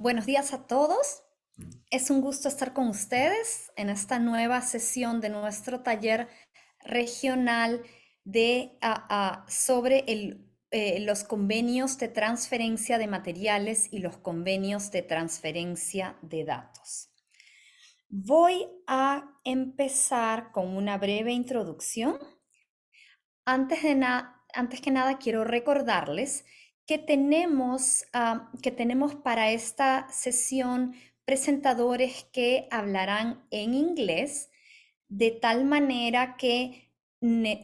Buenos días a todos. Es un gusto estar con ustedes en esta nueva sesión de nuestro taller regional sobre los convenios de transferencia de materiales y los convenios de transferencia de datos. Voy a empezar con una breve introducción. Antes que nada, quiero recordarles que tenemos para esta sesión presentadores que hablarán en inglés, de tal manera que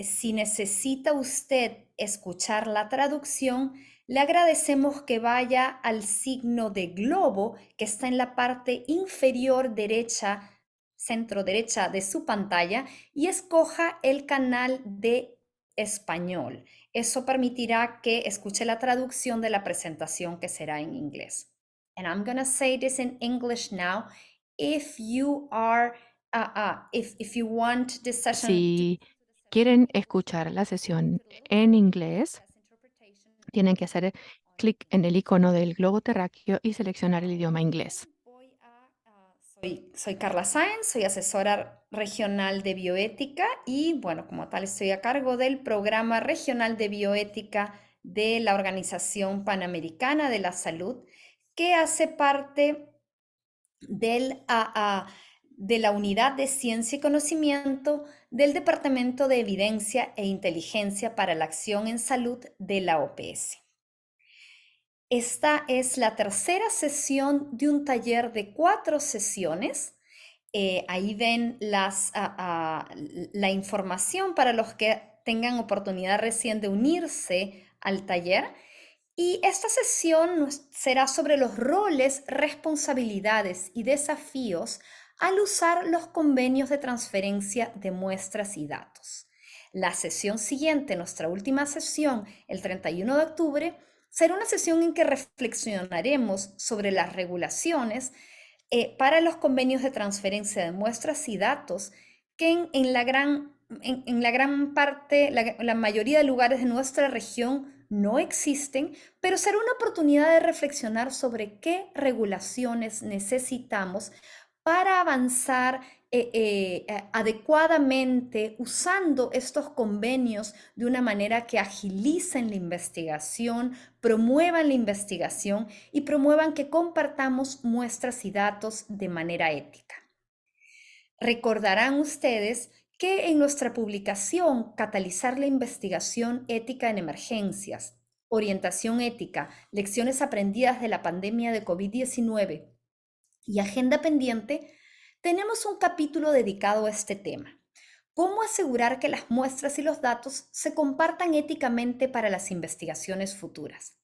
si necesita usted escuchar la traducción, le agradecemos que vaya al signo de globo que está en la parte inferior derecha, centro derecha de su pantalla y escoja el canal de español. Eso permitirá que escuche la traducción de la presentación que será en inglés. And I'm going to say this in English now. If you are, if you want this session to Si quieren escuchar la sesión en inglés, tienen que hacer clic en el icono del globo terráqueo y seleccionar el idioma inglés. soy Carla Sáenz, soy asesora regional de bioética y bueno, como tal estoy a cargo del programa regional de bioética de la Organización Panamericana de la Salud, que hace parte de la Unidad de Ciencia y Conocimiento del Departamento de Evidencia e Inteligencia para la Acción en Salud de la OPS. Esta es la tercera sesión de un taller de 4 sesiones. Ahí ven la información para los que tengan oportunidad recién de unirse al taller. Y esta sesión será sobre los roles, responsabilidades y desafíos al usar los convenios de transferencia de muestras y datos. La sesión siguiente, nuestra última sesión, el 31 de octubre, será una sesión en que reflexionaremos sobre las regulaciones para los convenios de transferencia de muestras y datos que en la gran parte, la mayoría de lugares de nuestra región no existen, pero será una oportunidad de reflexionar sobre qué regulaciones necesitamos para avanzar adecuadamente usando estos convenios de una manera que agilicen la investigación, promuevan la investigación y promuevan que compartamos muestras y datos de manera ética. Recordarán ustedes que en nuestra publicación Catalizar la investigación ética en emergencias, orientación ética, lecciones aprendidas de la pandemia de COVID-19 y agenda pendiente, tenemos un capítulo dedicado a este tema. ¿Cómo asegurar que las muestras y los datos se compartan éticamente para las investigaciones futuras?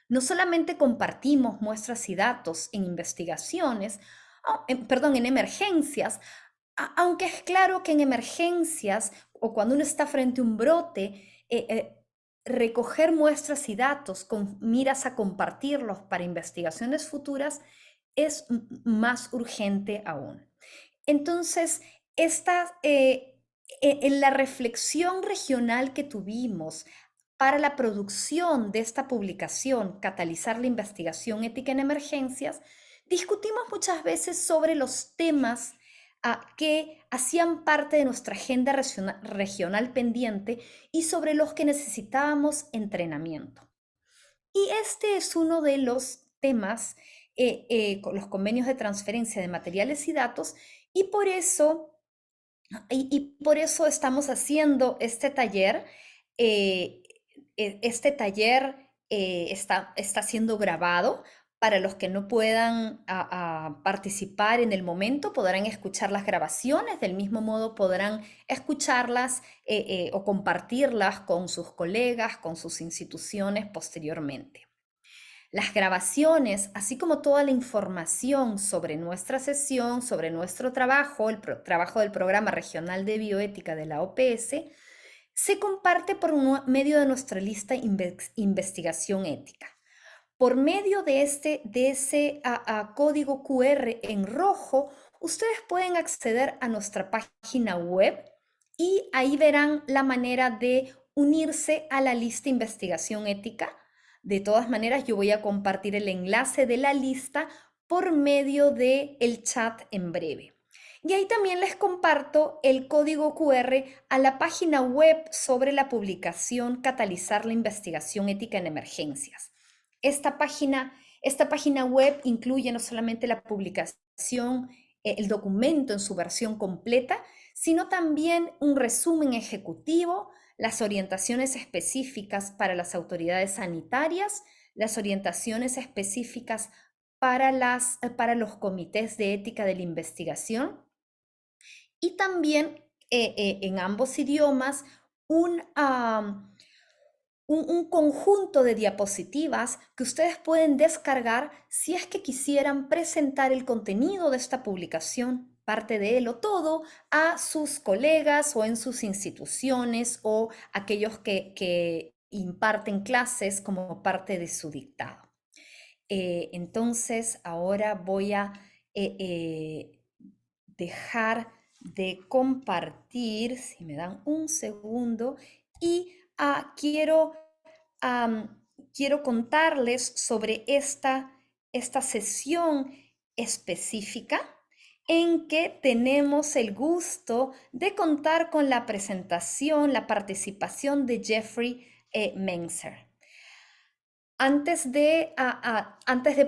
No solamente compartimos muestras y datos en investigaciones, en emergencias, aunque es claro que en emergencias o cuando uno está frente a un brote, recoger muestras y datos con miras a compartirlos para investigaciones futuras es más urgente aún. Entonces, en la reflexión regional que tuvimos para la producción de esta publicación, Catalizar la investigación ética en emergencias, discutimos muchas veces sobre los temas que hacían parte de nuestra agenda regional pendiente y sobre los que necesitábamos entrenamiento. Y este es uno de los temas con los convenios de transferencia de materiales y datos, y por eso, por eso estamos haciendo este taller. eh, este taller está siendo grabado. Para los que no puedan participar en el momento, podrán escuchar las grabaciones, del mismo modo podrán escucharlas o compartirlas con sus colegas, con sus instituciones posteriormente. Las grabaciones, así como toda la información sobre nuestra sesión, sobre nuestro trabajo, trabajo del Programa Regional de Bioética de la OPS, se comparte por medio de nuestra lista Investigación Ética. Por medio de ese código QR en rojo, ustedes pueden acceder a nuestra página web y ahí verán la manera de unirse a la lista Investigación Ética. De todas maneras, yo voy a compartir el enlace de la lista por medio de el chat en breve. Y ahí también les comparto el código QR a la página web sobre la publicación Catalizar la investigación ética en emergencias. Esta página web incluye no solamente la publicación, el documento en su versión completa, sino también un resumen ejecutivo, las orientaciones específicas para las autoridades sanitarias, las orientaciones específicas para los comités de ética de la investigación y también en ambos idiomas un, un conjunto de diapositivas que ustedes pueden descargar si es que quisieran presentar el contenido de esta publicación, parte de él o todo, a sus colegas o en sus instituciones o aquellos que imparten clases como parte de su dictado. Entonces, ahora voy a dejar de compartir, si me dan un segundo, y quiero contarles sobre esta sesión específica en que tenemos el gusto de contar con la presentación, la participación de Jeffrey Menzer. Antes de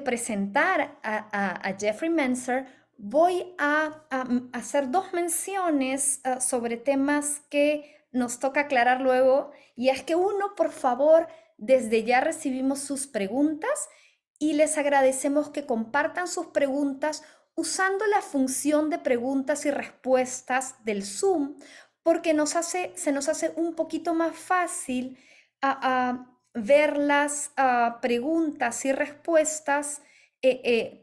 presentar a Jeffrey Menzer, voy a hacer dos menciones sobre temas que nos toca aclarar luego. Y es que uno, por favor, desde ya recibimos sus preguntas y les agradecemos que compartan sus preguntas usando la función de preguntas y respuestas del Zoom, porque se nos hace un poquito más fácil ver las preguntas y respuestas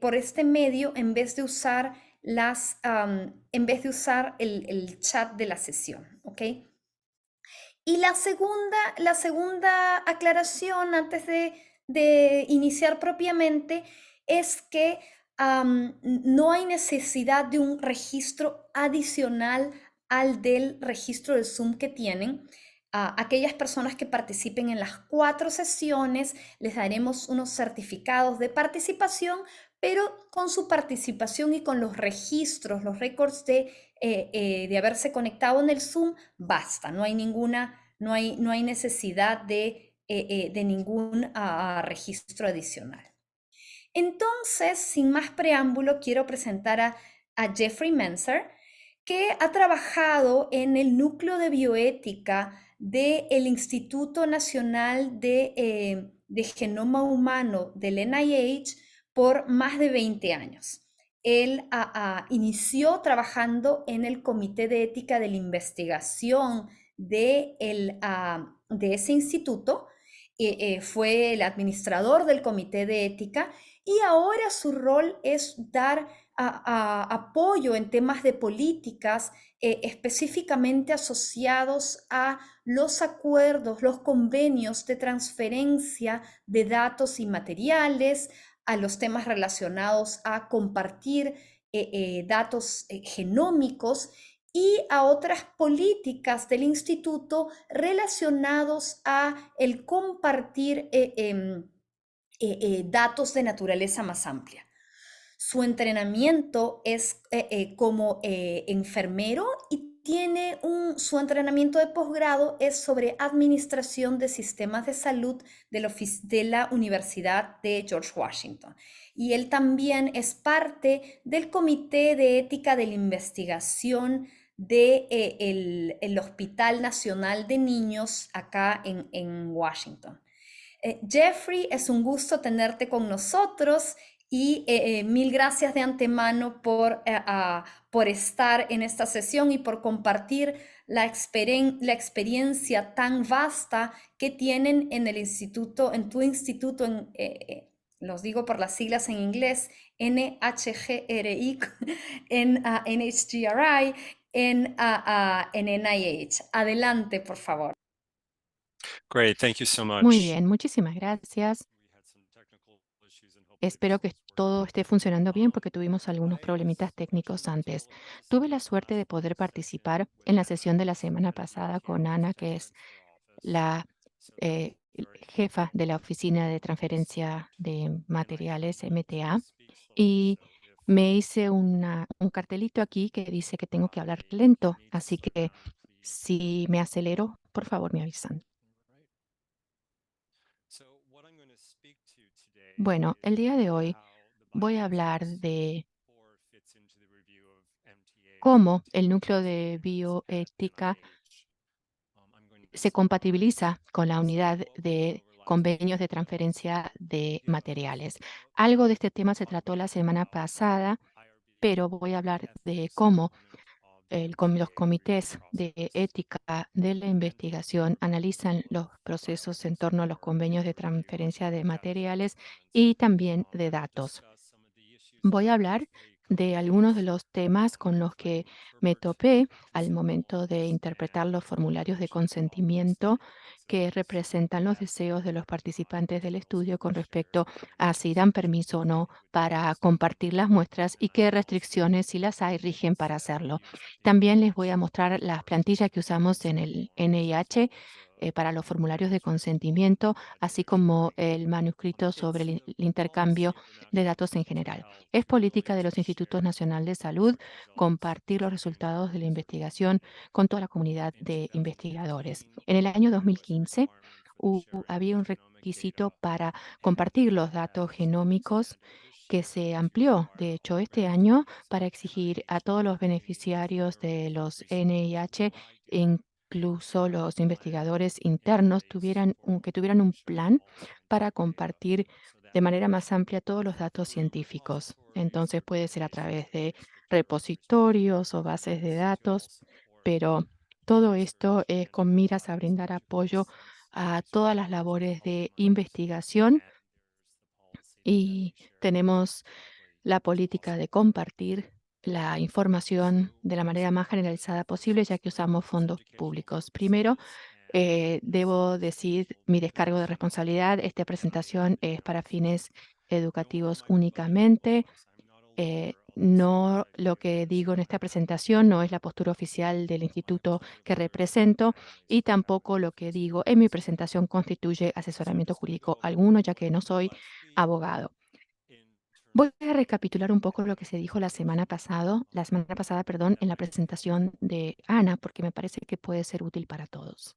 por este medio en vez de usar el chat de la sesión, ¿ok? Y la segunda aclaración antes de iniciar propiamente es que no hay necesidad de un registro adicional al del registro de Zoom que tienen. Aquellas personas que participen en las 4 sesiones les daremos unos certificados de participación, pero con su participación y con los registros, los récords de haberse conectado en el Zoom, basta, no hay necesidad de ningún registro adicional. Entonces, sin más preámbulo, quiero presentar a Jeffrey Menzer, que ha trabajado en el núcleo de bioética del Instituto Nacional de Genoma Humano del NIH por más de 20 años. Él inició trabajando en el Comité de Ética de la Investigación de ese instituto, fue el administrador del Comité de Ética y ahora su rol es dar apoyo en temas de políticas específicamente asociados a los acuerdos, los convenios de transferencia de datos y materiales, a los temas relacionados a compartir datos genómicos y a otras políticas del instituto relacionados a el compartir datos de naturaleza más amplia. Su entrenamiento es como enfermero y su entrenamiento de posgrado es sobre administración de sistemas de salud de la Universidad de George Washington. Y él también es parte del Comité de Ética de la Investigación del Hospital Nacional de Niños acá en Washington. Jeffrey, es un gusto tenerte con nosotros y mil gracias de antemano por estar en esta sesión y por compartir la experiencia tan vasta que tienen en tu instituto, los digo por las siglas en inglés, NHGRI, en NHGRI, en NIH. Adelante, por favor. Great, thank you so Muy much. bien, muchísimas gracias. We had some technical issues and hopefully Espero this que is todo working. esté funcionando bien porque tuvimos algunos I was problemitas técnicos originally antes. told to Tuve la submit suerte de last poder week's session participar with en la Anna, sesión de la semana and pasada con Anna Ana, just que got es into her office. la So eh, jefa de la Oficina de Transferencia de Materiales, MTA, y me hice un cartelito aquí que dice que tengo que hablar lento, así que si me acelero, por favor me avisan. Bueno, el día de hoy voy a hablar de cómo el núcleo de bioética se compatibiliza con la unidad de convenios de transferencia de materiales. Algo de este tema se trató la semana pasada, pero voy a hablar de cómo los comités de ética de la investigación analizan los procesos en torno a los convenios de transferencia de materiales y también de datos. Voy a hablar de algunos de los temas con los que me topé al momento de interpretar los formularios de consentimiento que representan los deseos de los participantes del estudio con respecto a si dan permiso o no para compartir las muestras y qué restricciones, si las hay, rigen para hacerlo. También les voy a mostrar las plantillas que usamos en el NIH para los formularios de consentimiento, así como el manuscrito sobre el intercambio de datos en general. Es política de los institutos nacionales de salud compartir los resultados de la investigación con toda la comunidad de investigadores. En el año 2015 había un requisito para compartir los datos genómicos que se amplió, de hecho, este año para exigir a todos los beneficiarios de los NIH, incluso los investigadores internos, que tuvieran un plan para compartir de manera más amplia todos los datos científicos. Entonces puede ser a través de repositorios o bases de datos, pero todo esto es con miras a brindar apoyo a todas las labores de investigación y tenemos la política de compartir la información de la manera más generalizada posible, ya que usamos fondos públicos. Primero, debo decir mi descargo de responsabilidad. Esta presentación es para fines educativos únicamente. No lo que digo en esta presentación no es la postura oficial del instituto que represento y tampoco lo que digo en mi presentación constituye asesoramiento jurídico alguno, ya que no soy abogado. Voy a recapitular un poco lo que se dijo la semana pasada, perdón, en la presentación de Ana, porque me parece que puede ser útil para todos.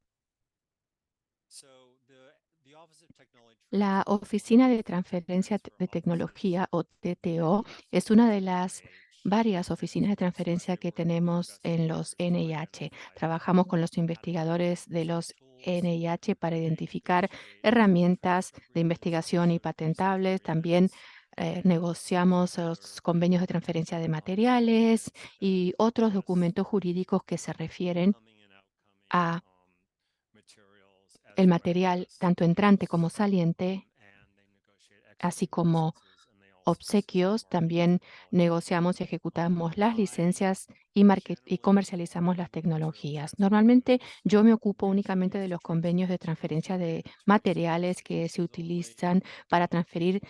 La Oficina de Transferencia de Tecnología, o TTO, es una de las varias oficinas de transferencia que tenemos en los NIH. Trabajamos con los investigadores de los NIH para identificar herramientas de investigación y patentables. También negociamos los convenios de transferencia de materiales y otros documentos jurídicos que se refieren a el material tanto entrante como saliente, así como obsequios. También negociamos y ejecutamos las licencias y comercializamos las tecnologías. Normalmente yo me ocupo únicamente de los convenios de transferencia de materiales que se utilizan para transferir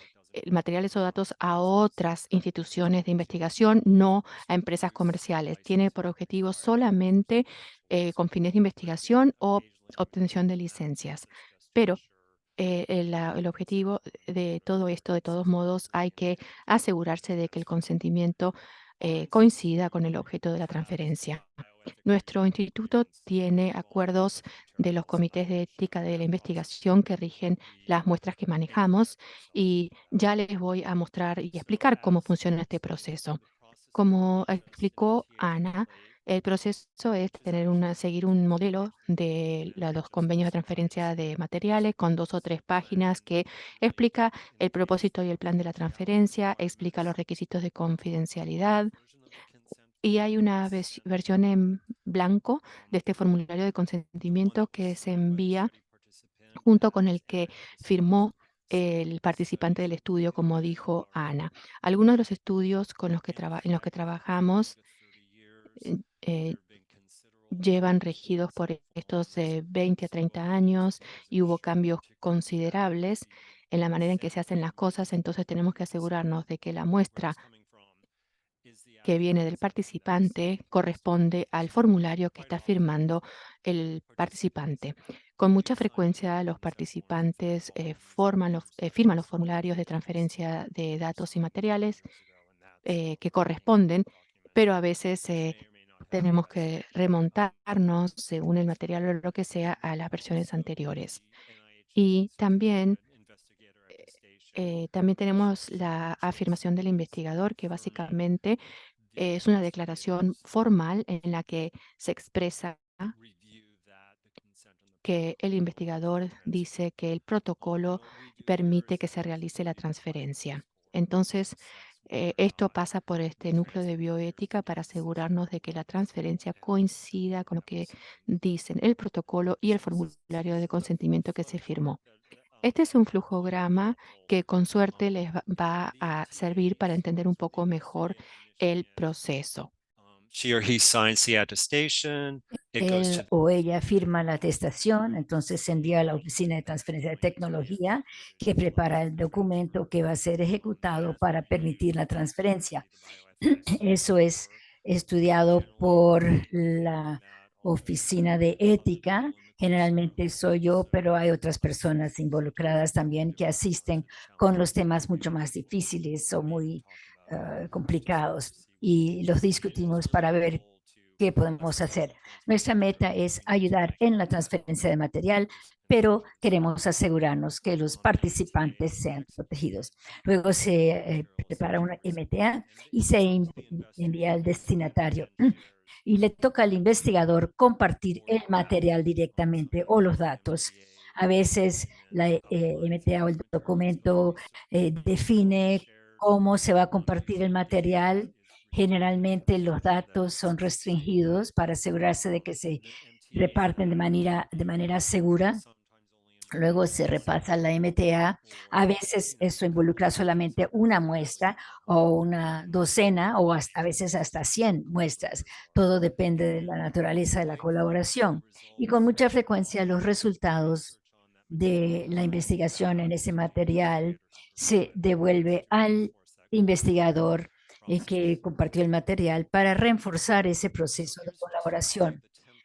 materiales o datos a otras instituciones de investigación, no a empresas comerciales. Tiene por objetivo solamente con fines de investigación o obtención de licencias. Pero el objetivo de todo esto, de todos modos, hay que asegurarse de que el consentimiento coincida con el objeto de la transferencia. Nuestro instituto tiene acuerdos de los comités de ética de la investigación que rigen las muestras que manejamos y ya les voy a mostrar y explicar cómo funciona este proceso. Como explicó Ana, el proceso es seguir un modelo de los convenios de transferencia de materiales con 2 o 3 páginas que explica el propósito y el plan de la transferencia, explica los requisitos de confidencialidad y hay una versión en blanco de este formulario de consentimiento que se envía junto con el que firmó el participante del estudio, como dijo Ana. Algunos de los estudios en los que trabajamos eh, eh, llevan regidos por estos 20 a 30 años y hubo cambios considerables en la manera en que se hacen las cosas, entonces tenemos que asegurarnos de que la muestra que viene del participante corresponde al formulario que está firmando el participante. Con mucha frecuencia los participantes firman los formularios de transferencia de datos y materiales que corresponden, pero a veces tenemos que remontarnos, según el material o lo que sea, a las versiones anteriores. Y también tenemos la afirmación del investigador, que básicamente es una declaración formal en la que se expresa que el investigador dice que el protocolo permite que se realice la transferencia. Entonces, esto pasa por este núcleo de bioética para asegurarnos de que la transferencia coincida con lo que dicen el protocolo y el formulario de consentimiento que se firmó. Este es un flujograma que con suerte les va a servir para entender un poco mejor el proceso. She or he signs the attestation. It goes to Él o ella firma la atestación, entonces se envía a la Oficina de Transferencia de Tecnología, que prepara el documento que va a ser ejecutado para permitir la transferencia. Eso es estudiado por la Oficina de Ética. Generalmente soy yo, pero hay otras personas involucradas también que asisten con los temas mucho más difíciles o muy complicados, y los discutimos para ver qué podemos hacer. Nuestra meta es ayudar en la transferencia de material, pero queremos asegurarnos que los participantes sean protegidos. Luego se prepara una MTA y se envía al destinatario. Y le toca al investigador compartir el material directamente o los datos. A veces la MTA o el documento define cómo se va a compartir el material. Generalmente los datos son restringidos para asegurarse de que se reparten de manera segura. Luego se repasa la MTA. A veces eso involucra solamente una muestra o una docena o a veces hasta 100 muestras. Todo depende de la naturaleza de la colaboración. Y con mucha frecuencia los resultados de la investigación en ese material se devuelve al investigador que compartió el material para reforzar ese proceso de colaboración.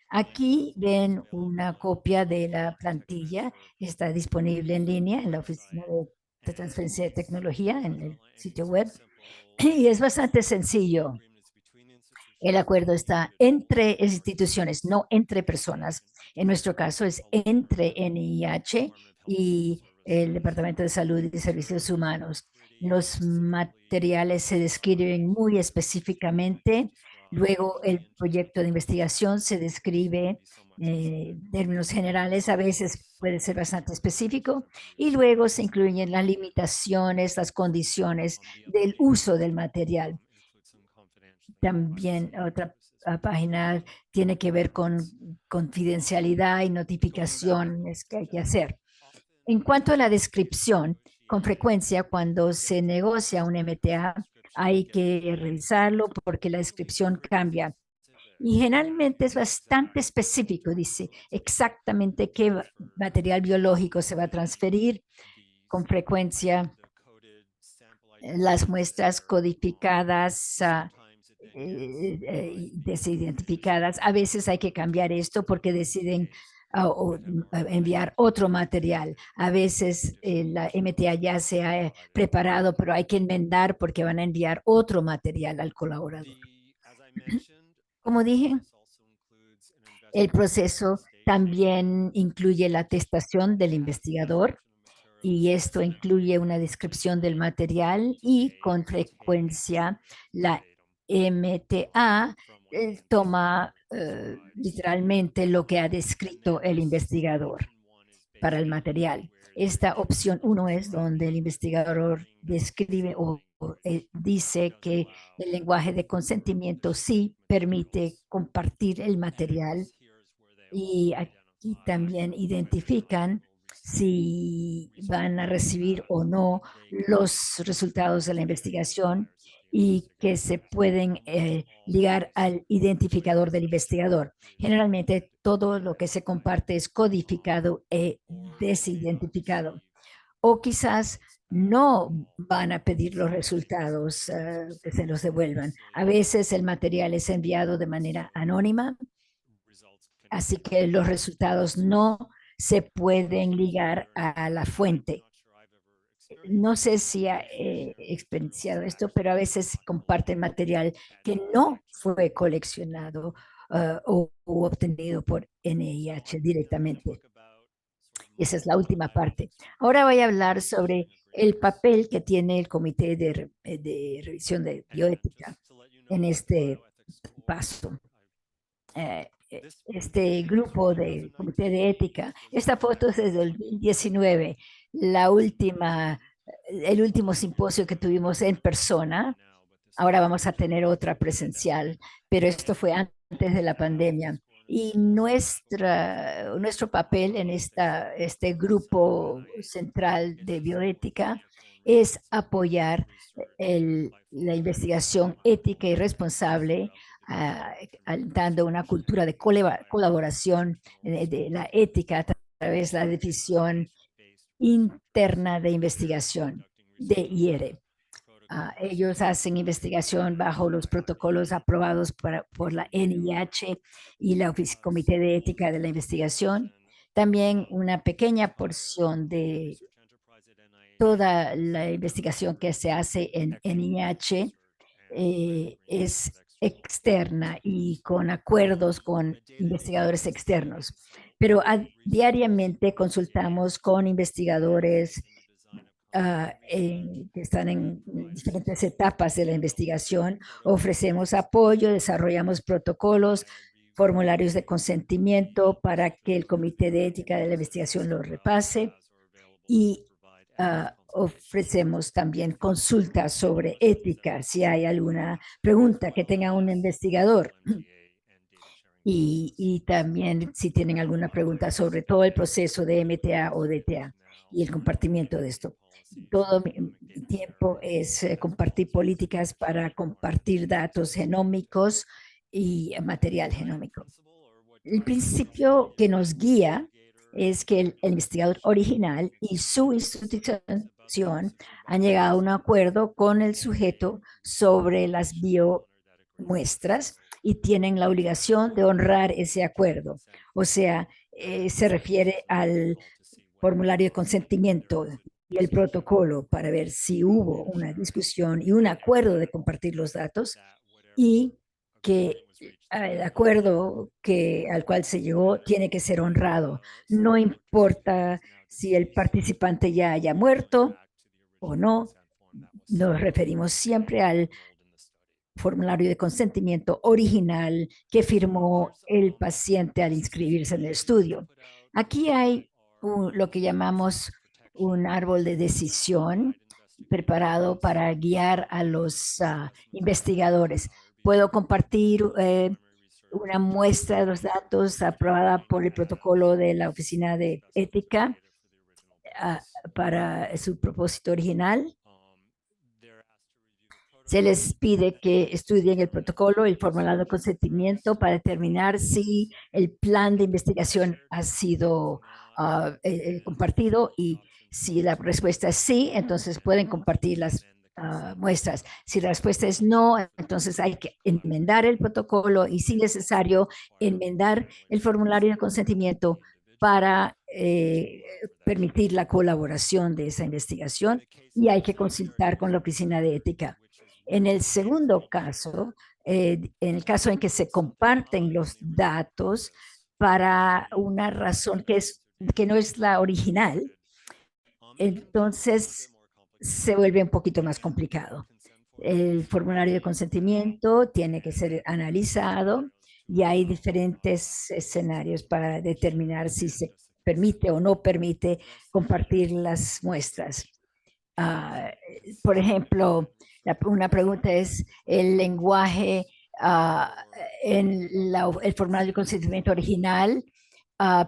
Aquí ven una copia de la plantilla, está disponible en línea en la Oficina de Transferencia de Tecnología en el sitio web, y es bastante sencillo. El acuerdo está entre instituciones, no entre personas. En nuestro caso es entre NIH y el Departamento de Salud y Servicios Humanos. Los materiales se describen muy específicamente. Luego el proyecto de investigación se describe en términos generales, a veces puede ser bastante específico, y luego se incluyen las limitaciones, las condiciones del uso del material. También otra página tiene que ver con confidencialidad y notificaciones que hay que hacer. En cuanto a la descripción, con frecuencia cuando se negocia un MTA hay que revisarlo porque la descripción cambia. Y generalmente es bastante específico, dice exactamente qué material biológico se va a transferir. Con frecuencia las muestras codificadas desidentificadas. A veces hay que cambiar esto porque deciden enviar otro material. A veces la MTA ya se ha preparado, pero hay que enmendar porque van a enviar otro material al colaborador. Como dije, el proceso también incluye la atestación del investigador, y esto incluye una descripción del material, y con frecuencia la MTA toma literalmente lo que ha descrito el investigador para el material. Esta opción 1 es donde el investigador describe o dice que el lenguaje de consentimiento sí permite compartir el material, y aquí también identifican si van a recibir o no los resultados de la investigación, y que se pueden ligar al identificador del investigador. Generalmente todo lo que se comparte es codificado e desidentificado. O quizás no van a pedir los resultados que se los devuelvan. A veces el material es enviado de manera anónima, así que los resultados no se pueden ligar a la fuente. No sé si ha experienciado esto, pero a veces comparten material que no fue coleccionado o obtenido por NIH directamente. Esa es la última parte. Ahora voy a hablar sobre el papel que tiene el Comité de Revisión de Bioética en este paso. Este grupo del Comité de Ética, esta foto es desde el 2019, el último simposio que tuvimos en persona. Ahora vamos a tener otra presencial, pero esto fue antes de la pandemia. Y nuestro papel en este grupo central de bioética es apoyar la investigación ética y responsable, alentando una cultura de colaboración de la ética a través de la definición interna de investigación de IR. Ellos hacen investigación bajo los protocolos aprobados por la NIH y la Comité de Ética de la Investigación. También una pequeña porción de toda la investigación que se hace en NIH es externa y con acuerdos con investigadores externos. Pero diariamente consultamos con investigadores que están en diferentes etapas de la investigación. Ofrecemos apoyo, desarrollamos protocolos, formularios de consentimiento para que el Comité de Ética de la Investigación lo repase y ofrecemos también consultas sobre ética si hay alguna pregunta que tenga un investigador. Y también si tienen alguna pregunta sobre todo el proceso de MTA o DTA y el compartimiento de esto. Todo mi tiempo es compartir políticas para compartir datos genómicos y material genómico. El principio que nos guía es que el investigador original y su institución han llegado a un acuerdo con el sujeto sobre las biomuestras y tienen la obligación de honrar ese acuerdo. O sea, se refiere al formulario de consentimiento y el protocolo para ver si hubo una discusión y un acuerdo de compartir los datos y que el acuerdo al cual se llegó tiene que ser honrado. No importa si el participante ya haya muerto o no, nos referimos siempre al formulario de consentimiento original que firmó el paciente al inscribirse en el estudio. Aquí hay lo que llamamos un árbol de decisión preparado para guiar a los investigadores. Puedo compartir una muestra de los datos aprobada por el protocolo de la Oficina de Ética para su propósito original. Se les pide que estudien el protocolo, el formulario de consentimiento para determinar si el plan de investigación ha sido compartido y si la respuesta es sí, entonces pueden compartir las muestras. Si la respuesta es no, entonces hay que enmendar el protocolo y si necesario enmendar el formulario de consentimiento para permitir la colaboración de esa investigación y hay que consultar con la Oficina de Ética. En el segundo caso, en el caso en que se comparten los datos para una razón que no es la original, entonces se vuelve un poquito más complicado. El formulario de consentimiento tiene que ser analizado y hay diferentes escenarios para determinar si se permite o no permite compartir las muestras. Por ejemplo, una pregunta es el lenguaje en el formulario de consentimiento original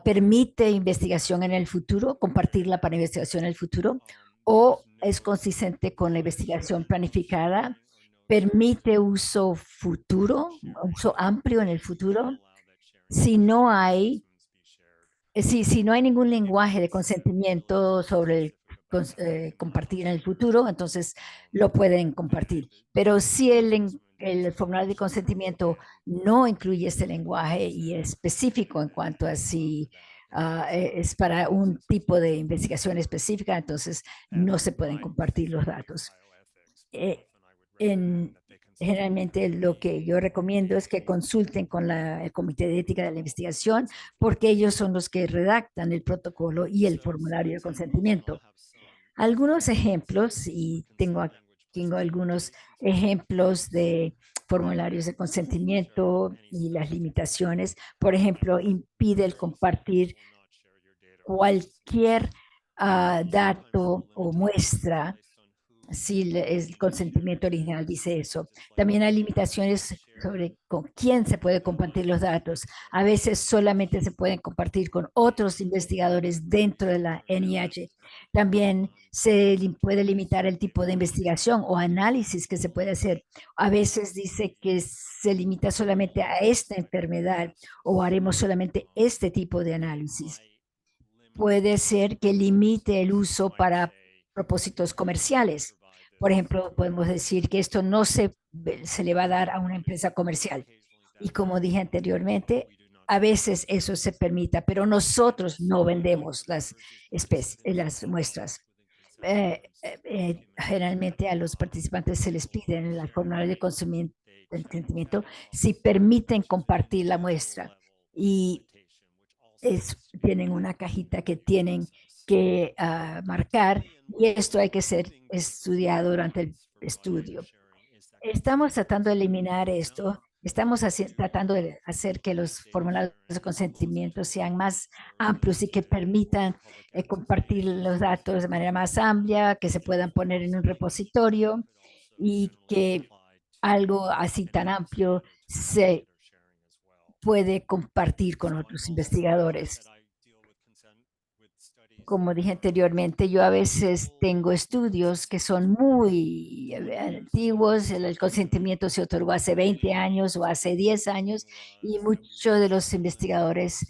permite investigación en el futuro, compartirla para investigación en el futuro, o es consistente con la investigación planificada, permite uso futuro, uso amplio en el futuro. Si no hay ningún lenguaje de consentimiento sobre compartir en el futuro, entonces lo pueden compartir. Pero si el formulario de consentimiento no incluye este lenguaje y es específico en cuanto a si es para un tipo de investigación específica, entonces no se pueden compartir los datos. Generalmente lo que yo recomiendo es que consulten con el Comité de Ética de la Investigación, porque ellos son los que redactan el protocolo y el formulario de consentimiento. Algunos ejemplos, y tengo algunos ejemplos de formularios de consentimiento y las limitaciones. Por ejemplo, impide el compartir cualquier dato o muestra si el consentimiento original dice eso. También hay limitaciones sobre con quién se puede compartir los datos. A veces solamente se pueden compartir con otros investigadores dentro de la NIH. También se puede limitar el tipo de investigación o análisis que se puede hacer. A veces dice que se limita solamente a esta enfermedad o haremos solamente este tipo de análisis. Puede ser que limite el uso para propósitos comerciales. Por ejemplo, podemos decir que esto no se le va a dar a una empresa comercial. Y como dije anteriormente, a veces eso se permita, pero nosotros no vendemos las muestras. Generalmente a los participantes se les pide en el formulario de consentimiento si permiten compartir la muestra. Y tienen una cajita que tienen que marcar, y esto hay que ser estudiado durante el estudio. Estamos tratando de eliminar esto. Estamos tratando de hacer que los formularios de consentimiento sean más amplios y que permitan compartir los datos de manera más amplia, que se puedan poner en un repositorio y que algo así tan amplio se puede compartir con otros investigadores. Como dije anteriormente, yo a veces tengo estudios que son muy antiguos. El consentimiento se otorgó hace 20 años o hace 10 años y muchos de los investigadores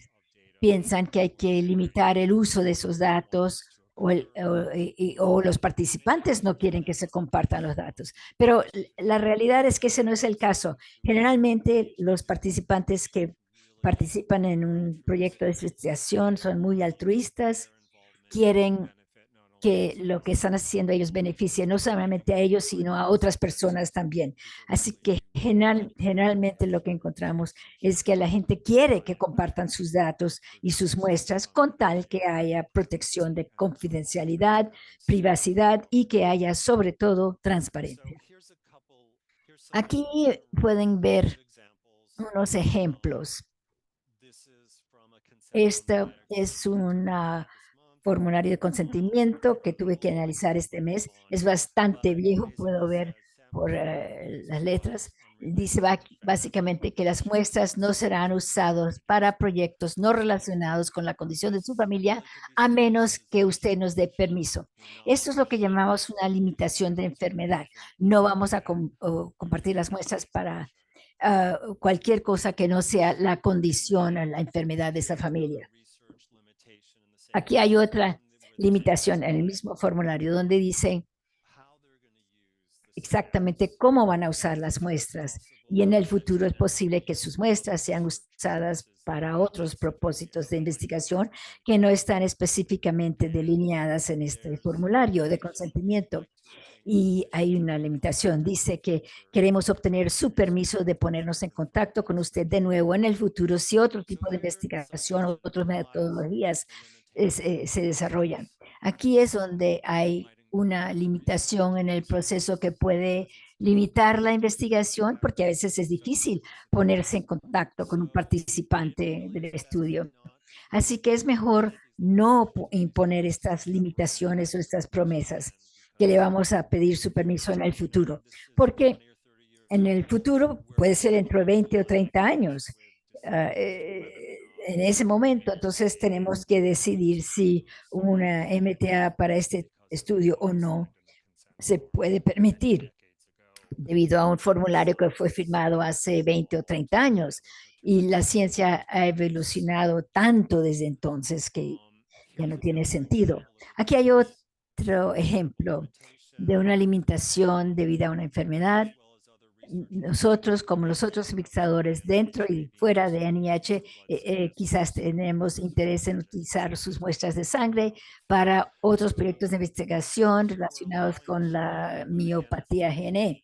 piensan que hay que limitar el uso de esos datos o los participantes no quieren que se compartan los datos. Pero la realidad es que ese no es el caso. Generalmente los participantes que participan en un proyecto de investigación son muy altruistas, quieren que lo que están haciendo ellos beneficie no solamente a ellos, sino a otras personas también. Así que generalmente lo que encontramos es que la gente quiere que compartan sus datos y sus muestras con tal que haya protección de confidencialidad, privacidad y que haya sobre todo transparencia. Aquí pueden ver unos ejemplos. Esto es una formulario de consentimiento que tuve que analizar este mes. Es bastante viejo, puedo ver por las letras. Dice básicamente que las muestras no serán usadas para proyectos no relacionados con la condición de su familia, a menos que usted nos dé permiso. Esto es lo que llamamos una limitación de enfermedad. No vamos a compartir las muestras para cualquier cosa que no sea la condición o la enfermedad de esa familia. Aquí hay otra limitación en el mismo formulario donde dice exactamente cómo van a usar las muestras, y en el futuro es posible que sus muestras sean usadas para otros propósitos de investigación que no están específicamente delineadas en este formulario de consentimiento. Y hay una limitación. Dice que queremos obtener su permiso de ponernos en contacto con usted de nuevo en el futuro si otro tipo de investigación o otras metodologías se desarrollan. Aquí es donde hay una limitación en el proceso que puede limitar la investigación, porque a veces es difícil ponerse en contacto con un participante del estudio. Así que es mejor no imponer estas limitaciones o estas promesas que le vamos a pedir su permiso en el futuro, porque en el futuro puede ser dentro de 20 o 30 años. En ese momento, entonces tenemos que decidir si una MTA para este estudio o no se puede permitir debido a un formulario que fue firmado hace 20 o 30 años. Y la ciencia ha evolucionado tanto desde entonces que ya no tiene sentido. Aquí hay otro ejemplo de una limitación debido a una enfermedad nosotros, como los otros investigadores dentro y fuera de NIH, quizás tenemos interés en utilizar sus muestras de sangre para otros proyectos de investigación relacionados con la miopatía GNE.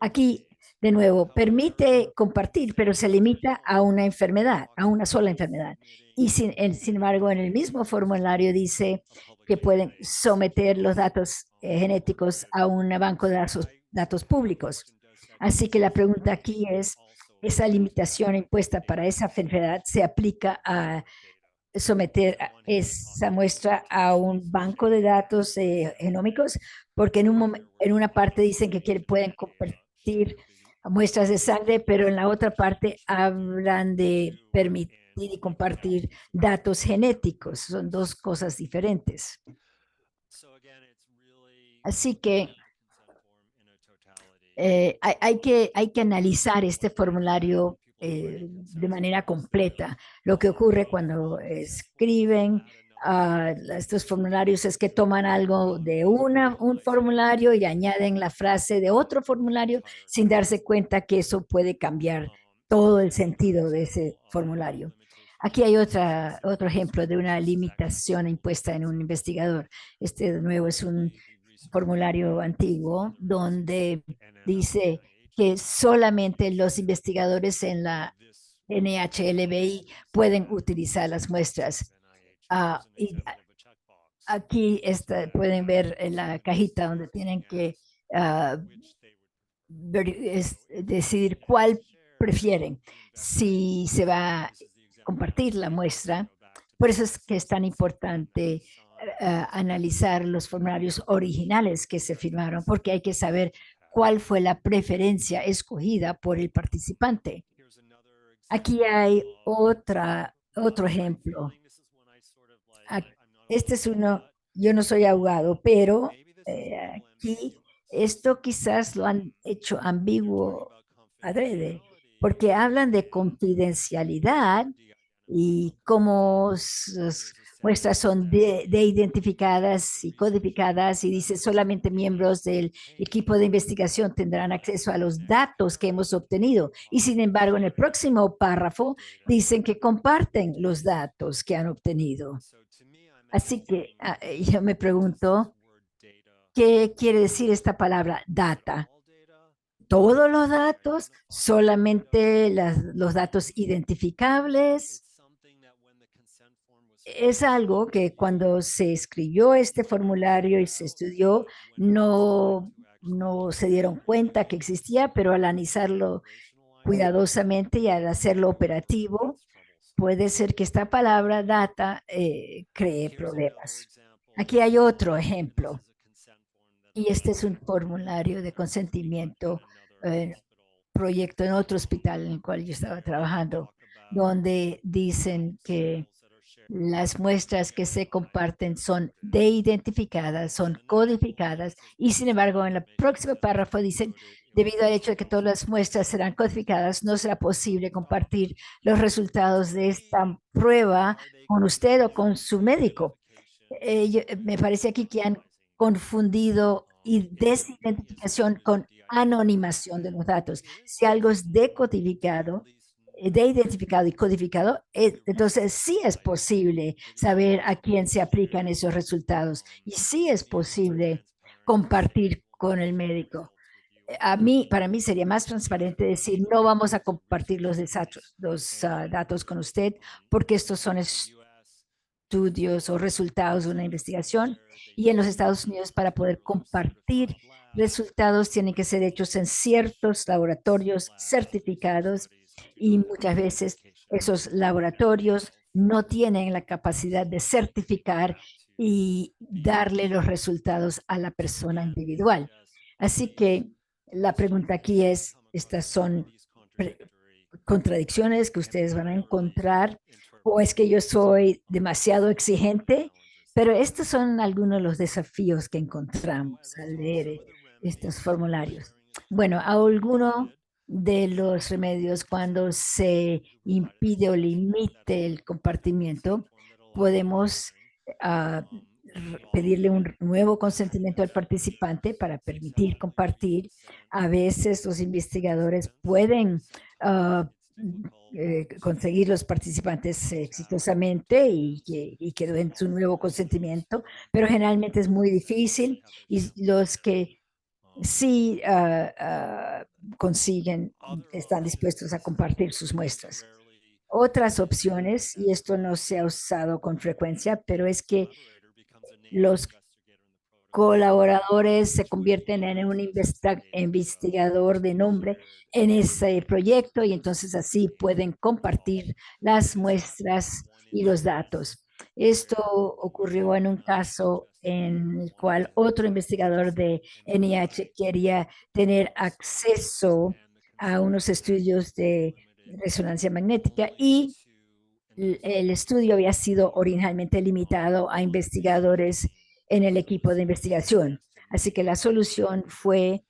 Aquí, de nuevo, permite compartir, pero se limita a una enfermedad, a una sola enfermedad. Y sin embargo, en el mismo formulario dice que pueden someter los datos genéticos a un banco de datos públicos. Así que la pregunta aquí es, ¿esa limitación impuesta para esa enfermedad se aplica a someter esa muestra a un banco de datos genómicos? Porque en una parte dicen que pueden compartir muestras de sangre, pero en la otra parte hablan de permitir y compartir datos genéticos. Son dos cosas diferentes. Así que hay que analizar este formulario de manera completa. Lo que ocurre cuando escriben estos formularios es que toman algo de un formulario y añaden la frase de otro formulario sin darse cuenta que eso puede cambiar todo el sentido de ese formulario. Aquí hay otro ejemplo de una limitación impuesta en un investigador. Este, de nuevo, es un formulario antiguo donde dice que solamente los investigadores en la NHLBI pueden utilizar las muestras. Y aquí pueden ver en la cajita donde tienen que decidir cuál prefieren, si se va a compartir la muestra. Por eso es que es tan importante analizar los formularios originales que se firmaron, porque hay que saber cuál fue la preferencia escogida por el participante. Aquí hay otro ejemplo. Este es uno, yo no soy abogado, pero aquí esto quizás lo han hecho ambiguo adrede, porque hablan de confidencialidad y cómo sus muestras son de identificadas y codificadas, y dice solamente miembros del equipo de investigación tendrán acceso a los datos que hemos obtenido. Y sin embargo, en el próximo párrafo dicen que comparten los datos que han obtenido. Así que yo me pregunto, ¿qué quiere decir esta palabra data? ¿Todos los datos? ¿Solamente los datos identificables? Es algo que cuando se escribió este formulario y se estudió, no se dieron cuenta que existía, pero al analizarlo cuidadosamente y al hacerlo operativo, puede ser que esta palabra data cree problemas. Aquí hay otro ejemplo, y este es un formulario de consentimiento, proyecto en otro hospital en el cual yo estaba trabajando, donde dicen que las muestras que se comparten son de identificadas, son codificadas, y sin embargo en el próximo párrafo dicen, debido al hecho de que todas las muestras serán codificadas, no será posible compartir los resultados de esta prueba con usted o con su médico. Me parece aquí que han confundido desidentificación con anonimación de los datos. Si algo es decodificado, de identificado y codificado, entonces sí es posible saber a quién se aplican esos resultados y sí es posible compartir con el médico. Para mí sería más transparente decir, no vamos a compartir los datos con usted porque estos son estudios o resultados de una investigación, y en los Estados Unidos para poder compartir resultados tienen que ser hechos en ciertos laboratorios certificados, y muchas veces esos laboratorios no tienen la capacidad de certificar y darle los resultados a la persona individual. Así que la pregunta aquí es, estas son contradicciones que ustedes van a encontrar, o es que yo soy demasiado exigente, pero estos son algunos de los desafíos que encontramos al leer estos formularios. Bueno, alguno de los remedios cuando se impide o limite el compartimiento, podemos pedirle un nuevo consentimiento al participante para permitir compartir. A veces los investigadores pueden conseguir los participantes exitosamente y que den su nuevo consentimiento, pero generalmente es muy difícil y los que sí consiguen, están dispuestos a compartir sus muestras. Otras opciones, y esto no se ha usado con frecuencia, pero es que los colaboradores se convierten en un investigador de nombre en ese proyecto y entonces así pueden compartir las muestras y los datos. Esto ocurrió en un caso en el cual otro investigador de NIH quería tener acceso a unos estudios de resonancia magnética y el estudio había sido originalmente limitado a investigadores en el equipo de investigación. Así que la solución fue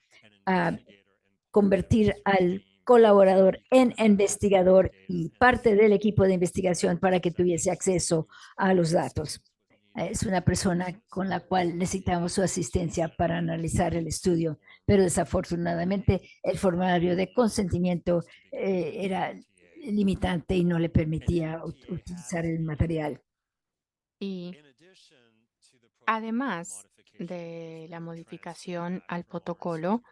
convertir al colaborador en investigador y parte del equipo de investigación para que tuviese acceso a los datos. Es una persona con la cual necesitamos su asistencia para analizar el estudio, pero desafortunadamente el formulario de consentimiento era limitante y no le permitía utilizar el material. Y además de la modificación al protocolo,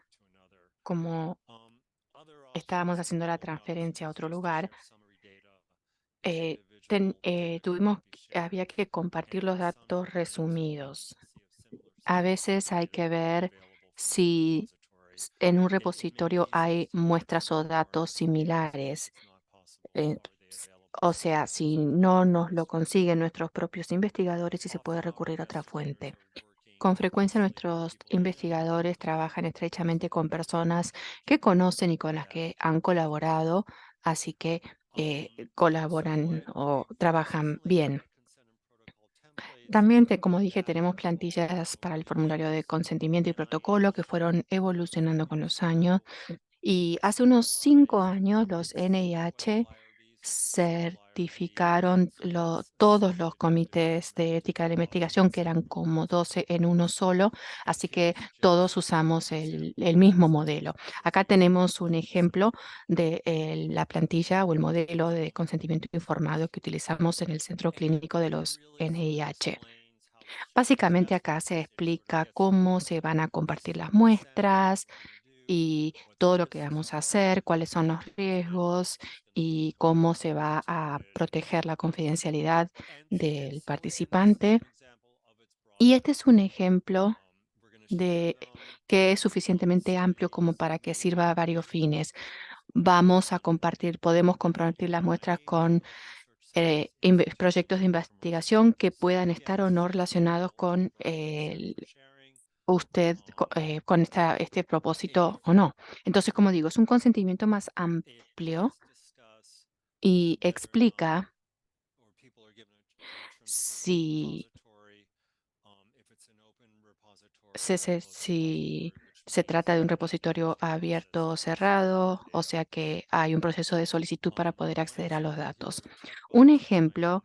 como estábamos haciendo la transferencia a otro lugar, había que compartir los datos resumidos. A veces hay que ver si en un repositorio hay muestras o datos similares. O sea, si no nos lo consiguen nuestros propios investigadores y se puede recurrir a otra fuente. Con frecuencia nuestros investigadores trabajan estrechamente con personas que conocen y con las que han colaborado, así que colaboran o trabajan bien. También, como dije, tenemos plantillas para el formulario de consentimiento y protocolo que fueron evolucionando con los años. Y hace unos 5 años los NIH certificaron todos los comités de ética de la investigación, que eran como 12 en uno solo, así que todos usamos el mismo modelo. Acá tenemos un ejemplo de la plantilla o el modelo de consentimiento informado que utilizamos en el centro clínico de los NIH. Básicamente acá se explica cómo se van a compartir las muestras y todo lo que vamos a hacer, cuáles son los riesgos y cómo se va a proteger la confidencialidad del participante. Y este es un ejemplo de que es suficientemente amplio como para que sirva a varios fines. Podemos compartir las muestras con proyectos de investigación que puedan estar o no relacionados con con este propósito o no. Entonces, como digo, es un consentimiento más amplio y explica si se trata de un repositorio abierto o cerrado, o sea que hay un proceso de solicitud para poder acceder a los datos. Un ejemplo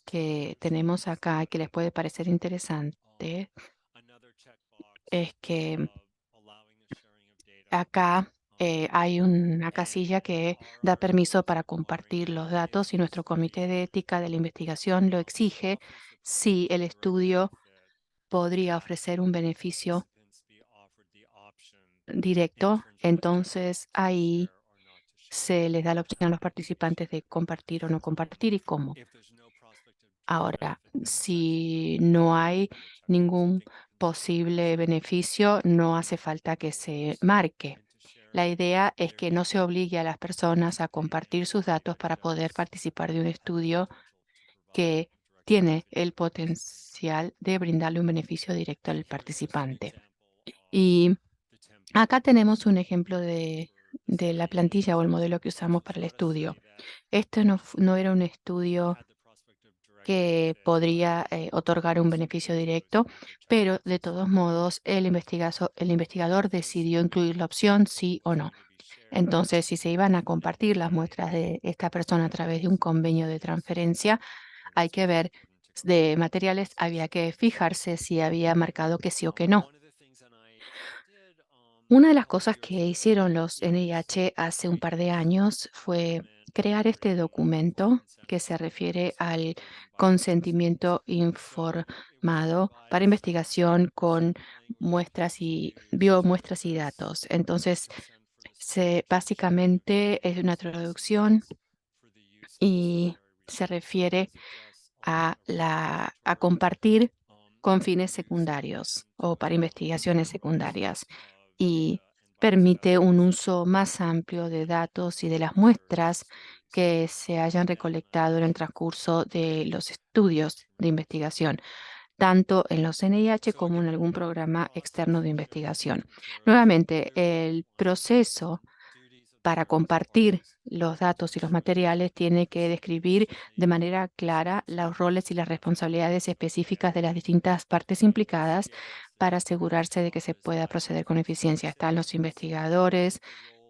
que tenemos acá que les puede parecer interesante es que acá hay una casilla que da permiso para compartir los datos y nuestro comité de ética de la investigación lo exige si el estudio podría ofrecer un beneficio directo. Entonces ahí se les da la opción a los participantes de compartir o no compartir y cómo. Ahora, si no hay ningún posible beneficio, no hace falta que se marque. La idea es que no se obligue a las personas a compartir sus datos para poder participar de un estudio que tiene el potencial de brindarle un beneficio directo al participante. Y acá tenemos un ejemplo de la plantilla o el modelo que usamos para el estudio. Esto no era un estudio que podría otorgar un beneficio directo, pero de todos modos el investigador decidió incluir la opción sí o no. Entonces, si se iban a compartir las muestras de esta persona a través de un convenio de transferencia, hay que ver de materiales, había que fijarse si había marcado que sí o que no. Una de las cosas que hicieron los NIH hace un par de años fue crear este documento que se refiere al consentimiento informado para investigación con muestras y biomuestras y datos. Entonces, básicamente es una traducción y se refiere a compartir con fines secundarios o para investigaciones secundarias y permite un uso más amplio de datos y de las muestras que se hayan recolectado en el transcurso de los estudios de investigación, tanto en los NIH como en algún programa externo de investigación. Nuevamente, el proceso para compartir los datos y los materiales tiene que describir de manera clara los roles y las responsabilidades específicas de las distintas partes implicadas para asegurarse de que se pueda proceder con eficiencia. Están los investigadores,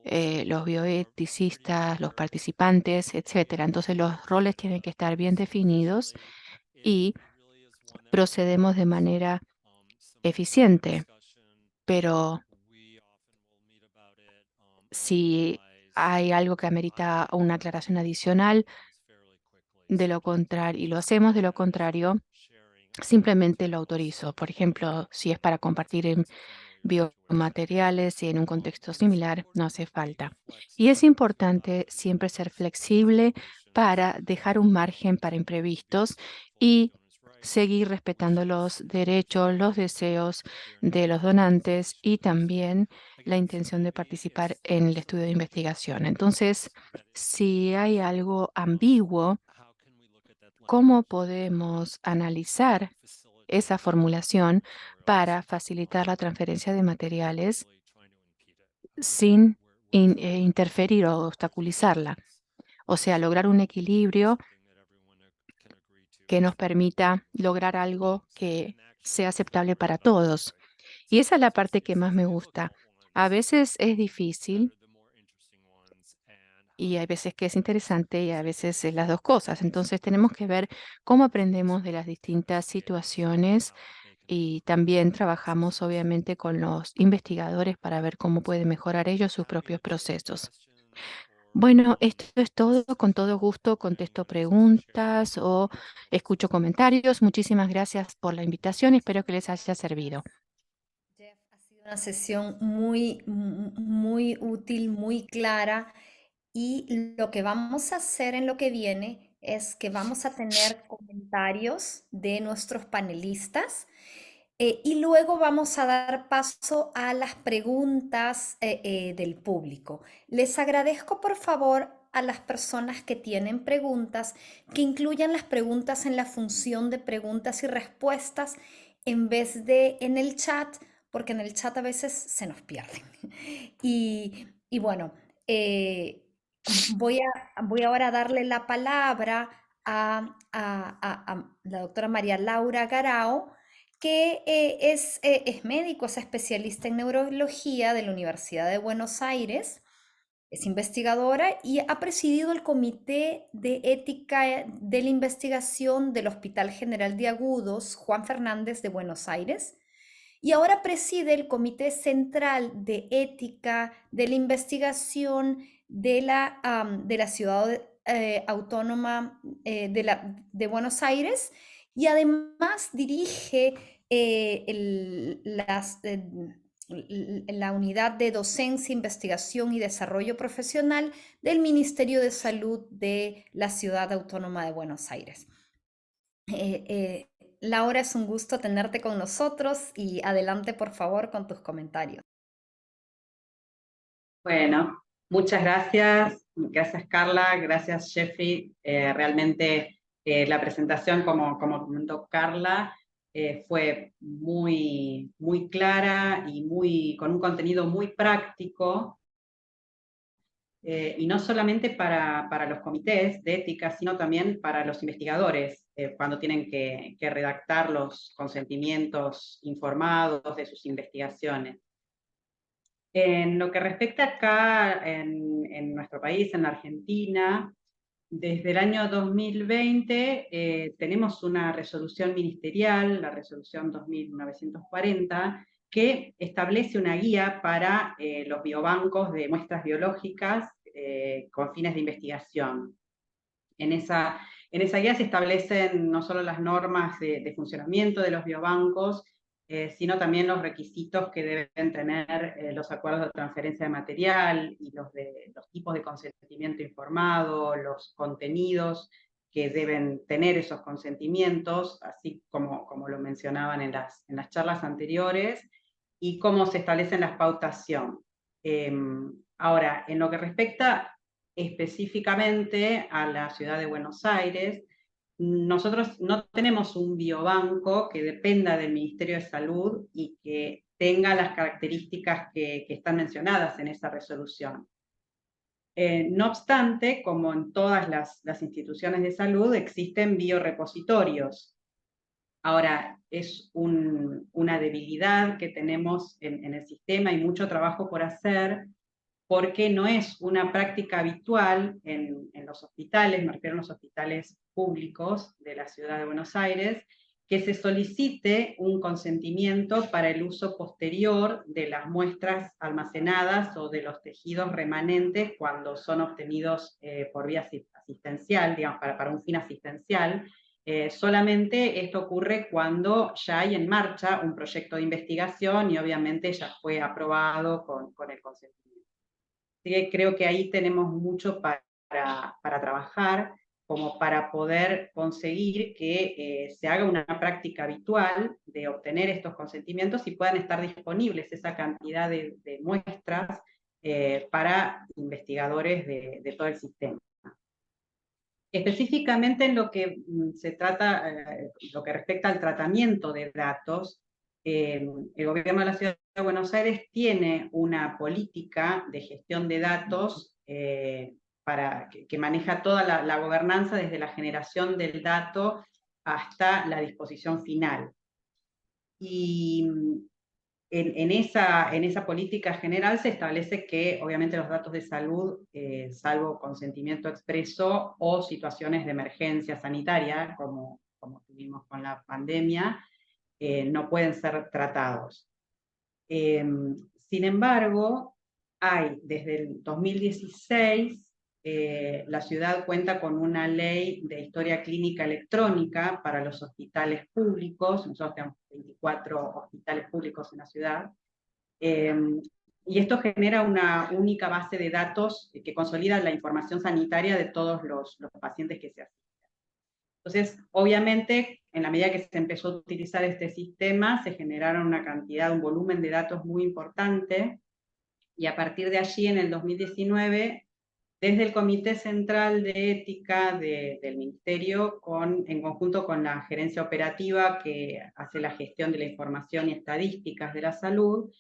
los bioeticistas, los participantes, etcétera. Entonces los roles tienen que estar bien definidos y procedemos de manera eficiente, pero si hay algo que amerita una aclaración adicional, de lo contrario, y lo hacemos, de lo contrario, simplemente lo autorizo. Por ejemplo, si es para compartir en biomateriales y en un contexto similar, no hace falta. Y es importante siempre ser flexible para dejar un margen para imprevistos y seguir respetando los derechos, los deseos de los donantes y también la intención de participar en el estudio de investigación. Entonces, si hay algo ambiguo, ¿cómo podemos analizar esa formulación para facilitar la transferencia de materiales sin interferir o obstaculizarla? O sea, lograr un equilibrio que nos permita lograr algo que sea aceptable para todos. Y esa es la parte que más me gusta. A veces es difícil y hay veces que es interesante y a veces es las dos cosas. Entonces tenemos que ver cómo aprendemos de las distintas situaciones y también trabajamos obviamente con los investigadores para ver cómo pueden mejorar ellos sus propios procesos. Bueno, esto es todo. Con todo gusto contesto preguntas o escucho comentarios. Muchísimas gracias por la invitación. Espero que les haya servido. Jeff, ha sido una sesión muy útil, muy clara. Y lo que vamos a hacer en lo que viene es que vamos a tener comentarios de nuestros panelistas y luego vamos a dar paso a las preguntas del público. Les agradezco por favor a las personas que tienen preguntas que incluyan las preguntas en la función de preguntas y respuestas en vez de en el chat, porque en el chat a veces se nos pierden. Y bueno, voy ahora a darle la palabra a la doctora María Laura Garao, que es médico, es especialista en neurología de la Universidad de Buenos Aires, es investigadora y ha presidido el Comité de Ética de la Investigación del Hospital General de Agudos Juan Fernández de Buenos Aires y ahora preside el Comité Central de Ética de la Investigación de la Ciudad Autónoma de Buenos Aires y además dirige la unidad de docencia, investigación y desarrollo profesional del Ministerio de Salud de la Ciudad Autónoma de Buenos Aires. Laura, es un gusto tenerte con nosotros y adelante por favor con tus comentarios. Bueno, muchas gracias. Gracias Carla, gracias Jeffrey. Realmente la presentación, como comentó Carla, fue muy clara y con un contenido muy práctico. Y no solamente para los comités de ética, sino también para los investigadores, cuando tienen que redactar los consentimientos informados de sus investigaciones. En lo que respecta acá en nuestro país, en la Argentina, Desde el año 2020 tenemos una resolución ministerial, la resolución 2940, que establece una guía para los biobancos de muestras biológicas con fines de investigación. En esa guía se establecen no solo las normas de funcionamiento de los biobancos, sino también los requisitos que deben tener los acuerdos de transferencia de material y los tipos de consentimiento informado, los contenidos que deben tener esos consentimientos, así como lo mencionaban en las charlas anteriores, y cómo se establecen las pautación. Ahora, en lo que respecta específicamente a la ciudad de Buenos Aires, nosotros no tenemos un biobanco que dependa del Ministerio de Salud y que tenga las características que están mencionadas en esa resolución. No obstante, como en todas las instituciones de salud, existen biorepositorios. Ahora, es una debilidad que tenemos en el sistema y mucho trabajo por hacer, porque no es una práctica habitual en los hospitales, me refiero a los hospitales públicos de la ciudad de Buenos Aires, que se solicite un consentimiento para el uso posterior de las muestras almacenadas o de los tejidos remanentes cuando son obtenidos por vía asistencial, digamos, para un fin asistencial. Solamente esto ocurre cuando ya hay en marcha un proyecto de investigación y obviamente ya fue aprobado con el consentimiento. Así que creo que ahí tenemos mucho para trabajar, como para poder conseguir que se haga una práctica habitual de obtener estos consentimientos y puedan estar disponibles esa cantidad de muestras para investigadores de todo el sistema. Específicamente en lo que se trata, lo que respecta al tratamiento de datos, el gobierno de la Ciudad de Buenos Aires tiene una política de gestión de datos que maneja toda la gobernanza desde la generación del dato hasta la disposición final. Y en esa política general se establece que obviamente los datos de salud, salvo consentimiento expreso o situaciones de emergencia sanitaria, como tuvimos con la pandemia, no pueden ser tratados. Sin embargo, desde el 2016, la ciudad cuenta con una ley de historia clínica electrónica para los hospitales públicos. Nosotros tenemos 24 hospitales públicos en la ciudad, y esto genera una única base de datos que consolida la información sanitaria de todos los pacientes que se asisten. Entonces, obviamente, en la medida que se empezó a utilizar este sistema, se generaron una cantidad, un volumen de datos muy importante, y a partir de allí, en el 2019, desde el Comité Central de Ética del Ministerio, en conjunto con la Gerencia Operativa que hace la gestión de la información y estadísticas de la salud,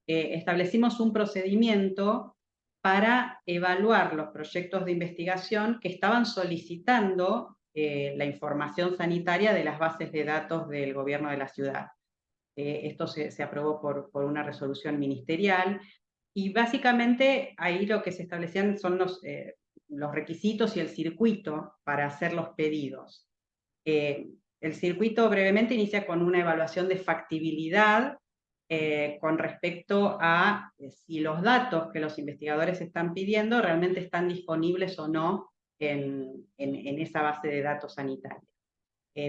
establecimos un procedimiento para evaluar los proyectos de investigación que estaban solicitando la información sanitaria de las bases de datos del gobierno de la ciudad. Esto se aprobó por una resolución ministerial, y básicamente ahí lo que se establecían son los requisitos y el circuito para hacer los pedidos. El circuito brevemente inicia con una evaluación de factibilidad con respecto a si los datos que los investigadores están pidiendo realmente están disponibles o no en esa base de datos sanitaria.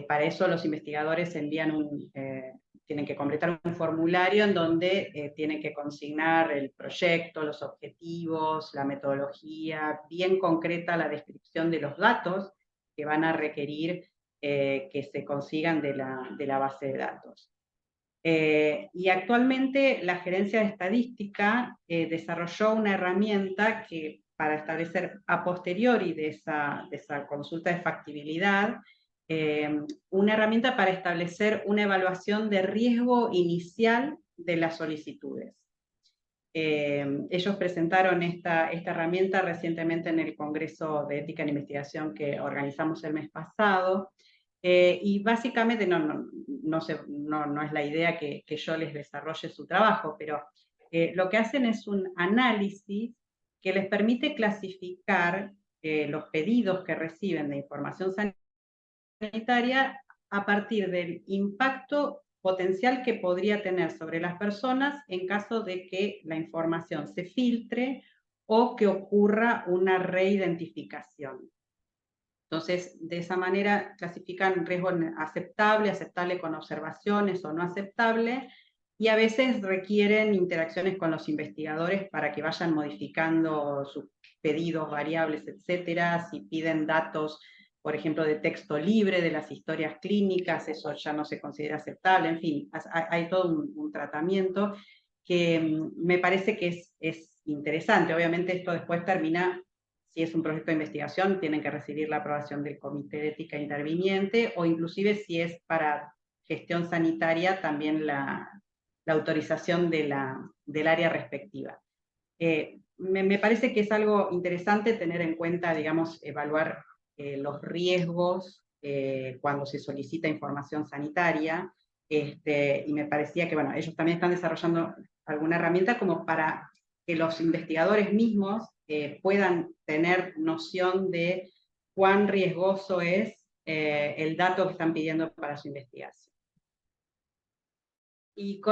Para eso los investigadores tienen que completar un formulario en donde tienen que consignar el proyecto, los objetivos, la metodología, bien concreta la descripción de los datos que van a requerir que se consigan de la base de datos. Y actualmente la Gerencia de Estadística desarrolló una herramienta para establecer a posteriori de esa consulta de factibilidad, una herramienta para establecer una evaluación de riesgo inicial de las solicitudes. Ellos presentaron esta herramienta recientemente en el Congreso de Ética en Investigación que organizamos el mes pasado, y básicamente no es la idea que yo les desarrolle su trabajo, pero lo que hacen es un análisis que les permite clasificar los pedidos que reciben de información sanitaria a partir del impacto potencial que podría tener sobre las personas en caso de que la información se filtre o que ocurra una reidentificación. Entonces, de esa manera clasifican riesgo aceptable, aceptable con observaciones o no aceptable, y a veces requieren interacciones con los investigadores para que vayan modificando sus pedidos, variables, etcétera. Si piden datos, por ejemplo, de texto libre de las historias clínicas, eso ya no se considera aceptable. En fin, hay todo un tratamiento que me parece que es interesante. Obviamente esto después termina, si es un proyecto de investigación, tienen que recibir la aprobación del Comité de Ética Interviniente, o inclusive si es para gestión sanitaria, también la autorización del área respectiva. Me parece que es algo interesante tener en cuenta, digamos, evaluar los riesgos cuando se solicita información sanitaria, y me parecía que, bueno, ellos también están desarrollando alguna herramienta como para que los investigadores mismos puedan tener noción de cuán riesgoso es el dato que están pidiendo para su investigación. Y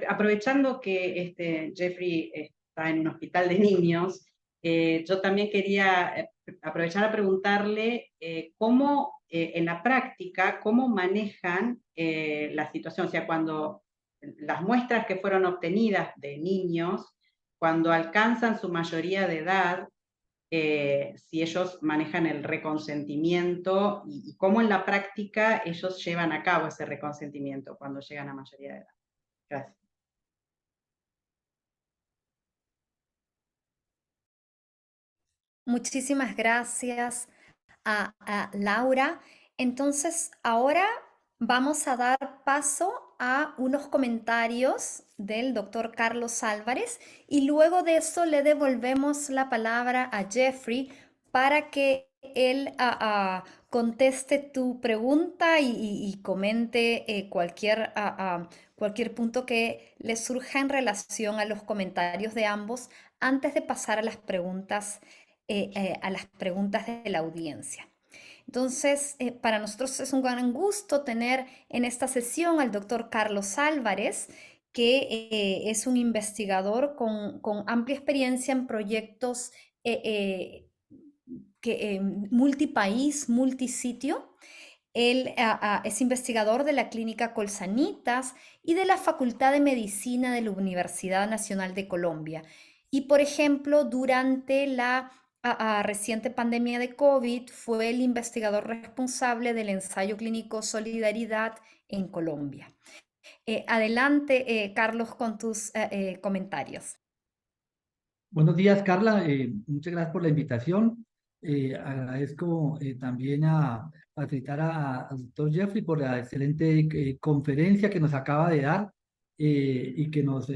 aprovechando que Jeffrey está en un hospital de niños, yo también quería aprovechar a preguntarle cómo, en la práctica, cómo manejan la situación, o sea, cuando las muestras que fueron obtenidas de niños, cuando alcanzan su mayoría de edad, si ellos manejan el reconsentimiento y cómo en la práctica ellos llevan a cabo ese reconsentimiento cuando llegan a mayoría de edad. Gracias. Muchísimas gracias a Laura. Entonces, ahora vamos a dar paso a unos comentarios del doctor Carlos Álvarez y luego de eso le devolvemos la palabra a Jeffrey para que él conteste tu pregunta y comente cualquier punto que le surja en relación a los comentarios de ambos antes de pasar a las preguntas de la audiencia. Entonces, para nosotros es un gran gusto tener en esta sesión al doctor Carlos Álvarez, que es un investigador con amplia experiencia en proyectos multipaís, multisitio. Él es investigador de la Clínica Colsanitas y de la Facultad de Medicina de la Universidad Nacional de Colombia. Y, por ejemplo, durante la reciente pandemia de COVID, fue el investigador responsable del ensayo clínico Solidaridad en Colombia. Adelante, Carlos, con tus comentarios. Buenos días, Carla. Muchas gracias por la invitación. Agradezco también a felicitar al doctor Jeffrey por la excelente conferencia que nos acaba de dar y que nos